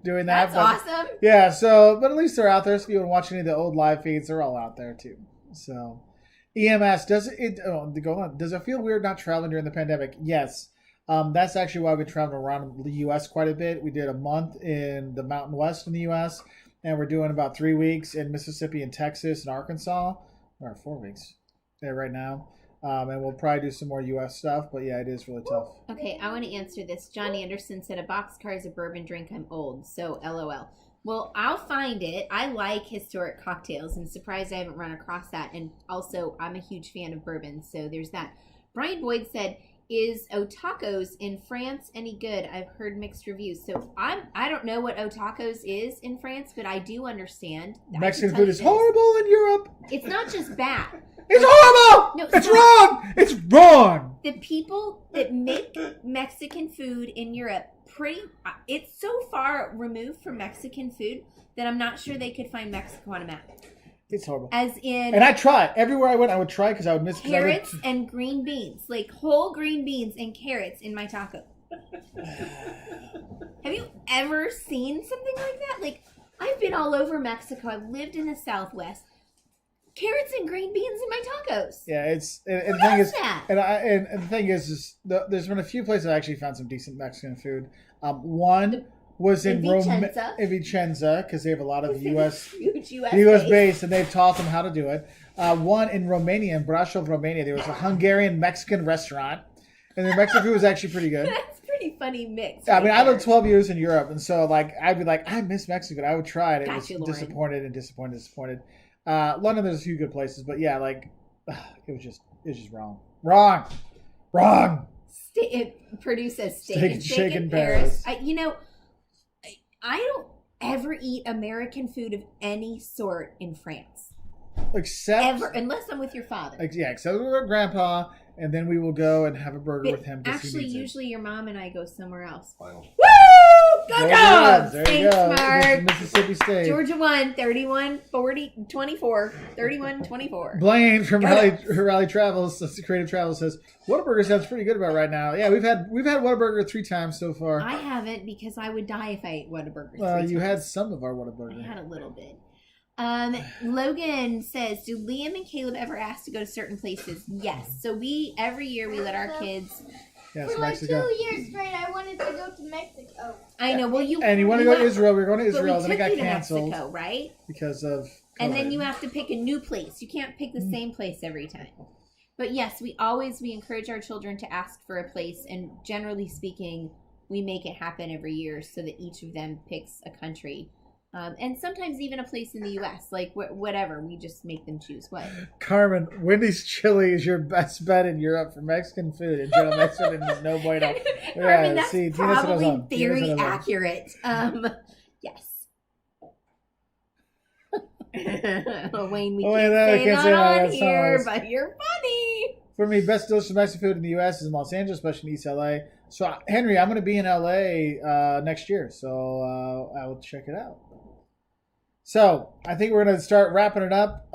doing that. That's awesome. Yeah, but at least they're out there. So if you want to watch any of the old live feeds, they're all out there too. So, EMS, does it feel weird not traveling during the pandemic? Yes. That's actually why we traveled around the U.S. quite a bit. We did a month in the Mountain West in the U.S., and we're doing about 3 weeks in Mississippi and Texas and Arkansas. Or 4 weeks there right now. And we'll probably do some more U.S. stuff, but yeah, it is really tough. Okay, I want to answer this. John Anderson said, a boxcar is a bourbon drink. I'm old, so LOL. Well, I'll find it. I like historic cocktails, and surprised I haven't run across that. And also, I'm a huge fan of bourbon, so there's that. Brian Boyd said, is Otacos in France any good? I've heard mixed reviews. So I don't know what Otacos is in France, but I do understand. Mexican food is horrible in Europe. It's not just bad. It's horrible! No, it's wrong! It's wrong! The people that make Mexican food in Europe, it's so far removed from Mexican food that I'm not sure they could find Mexico on a map. It's horrible. As in... And I try. Everywhere I went, I would try because I would miss... Carrots and green beans. Like whole green beans and carrots in my taco. Have you ever seen something like that? Like, I've been all over Mexico. I've lived in the Southwest. Carrots and green beans in my tacos. Yeah, and the thing is there's been a few places I actually found some decent Mexican food. One was in Vicenza, because they have a lot of U.S. base, and they've taught them how to do it. One in Romania, in Brașov, Romania, there was a Hungarian Mexican restaurant, and their Mexican food was actually pretty good. That's pretty funny mix. I mean, I lived 12 years in Europe, and so I'd be like, I miss Mexico. I would try it. It was disappointed. London, there's a few good places, but yeah, it was just wrong. Purdue says steak and shake in Paris. I don't ever eat American food of any sort in France. Unless I'm with your father. Except with our grandpa, and then we will go and have a burger with him. Actually, usually your mom and I go somewhere else. Final. Woo! Go Dogs! Thanks, Mark. Mississippi State. Georgia won 31-24. 31-24. Blaine from Rally Travels, Creative Travel, says Whataburger sounds pretty good about right now. Yeah, we've had Whataburger 3 times so far. I haven't, because I would die if I ate Whataburger. You had some of our Whataburger. I had a little bit. Logan says, do Liam and Caleb ever ask to go to certain places? Yes. So every year we let our kids. Yes, for Mexico. 2 years straight, I wanted to go to Mexico. I know. Well, you want to go to Israel. We were going to Israel, then it got canceled. Mexico, right? Because of COVID. And then you have to pick a new place. You can't pick the same place every time. But yes, we encourage our children to ask for a place, and generally speaking, we make it happen every year so that each of them picks a country. And sometimes even a place in the U.S., like whatever. We just make them choose what. Carmen, Wendy's Chili is your best bet in Europe for Mexican food. And Joe Mexican is no bueno. Carmen, that's probably very accurate. Yes. Wayne, we can't say that on here, but you're funny. For me, best delicious Mexican food in the U.S. is in Los Angeles, especially in East L.A. So, Henry, I'm going to be in L.A. Next year, so I will check it out. So, I think we're going to start wrapping it up.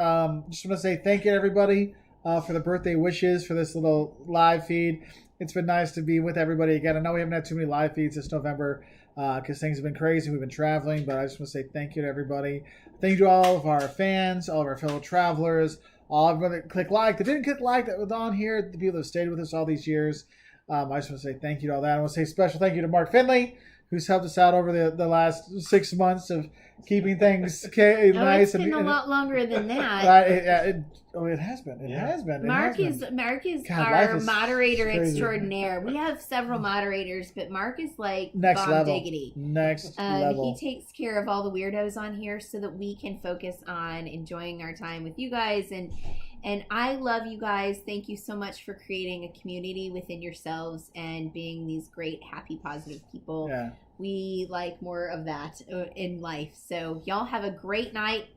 Just want to say thank you to everybody. for the birthday wishes for this little live feed. It's been nice to be with everybody again. I know we haven't had too many live feeds this November because things have been crazy. We've been traveling, but I just want to say thank you to everybody. Thank you to all of our fans, all of our fellow travelers, all of them that click like, that didn't click like, that was on here, the people that have stayed with us all these years. I just want to say thank you to all that. I want to say special thank you to Mark Finley, who's helped us out over the last 6 months of keeping things nice. It's been a lot longer than that. It has been. It has been. Mark is God, our is moderator crazy. extraordinaire. We have several moderators, but Mark is like Next bomb level. diggity. Next level. He takes care of all the weirdos on here so that we can focus on enjoying our time with you guys. And I love you guys. Thank you so much for creating a community within yourselves and being these great, happy, positive people. Yeah. We like more of that in life. So y'all have a great night.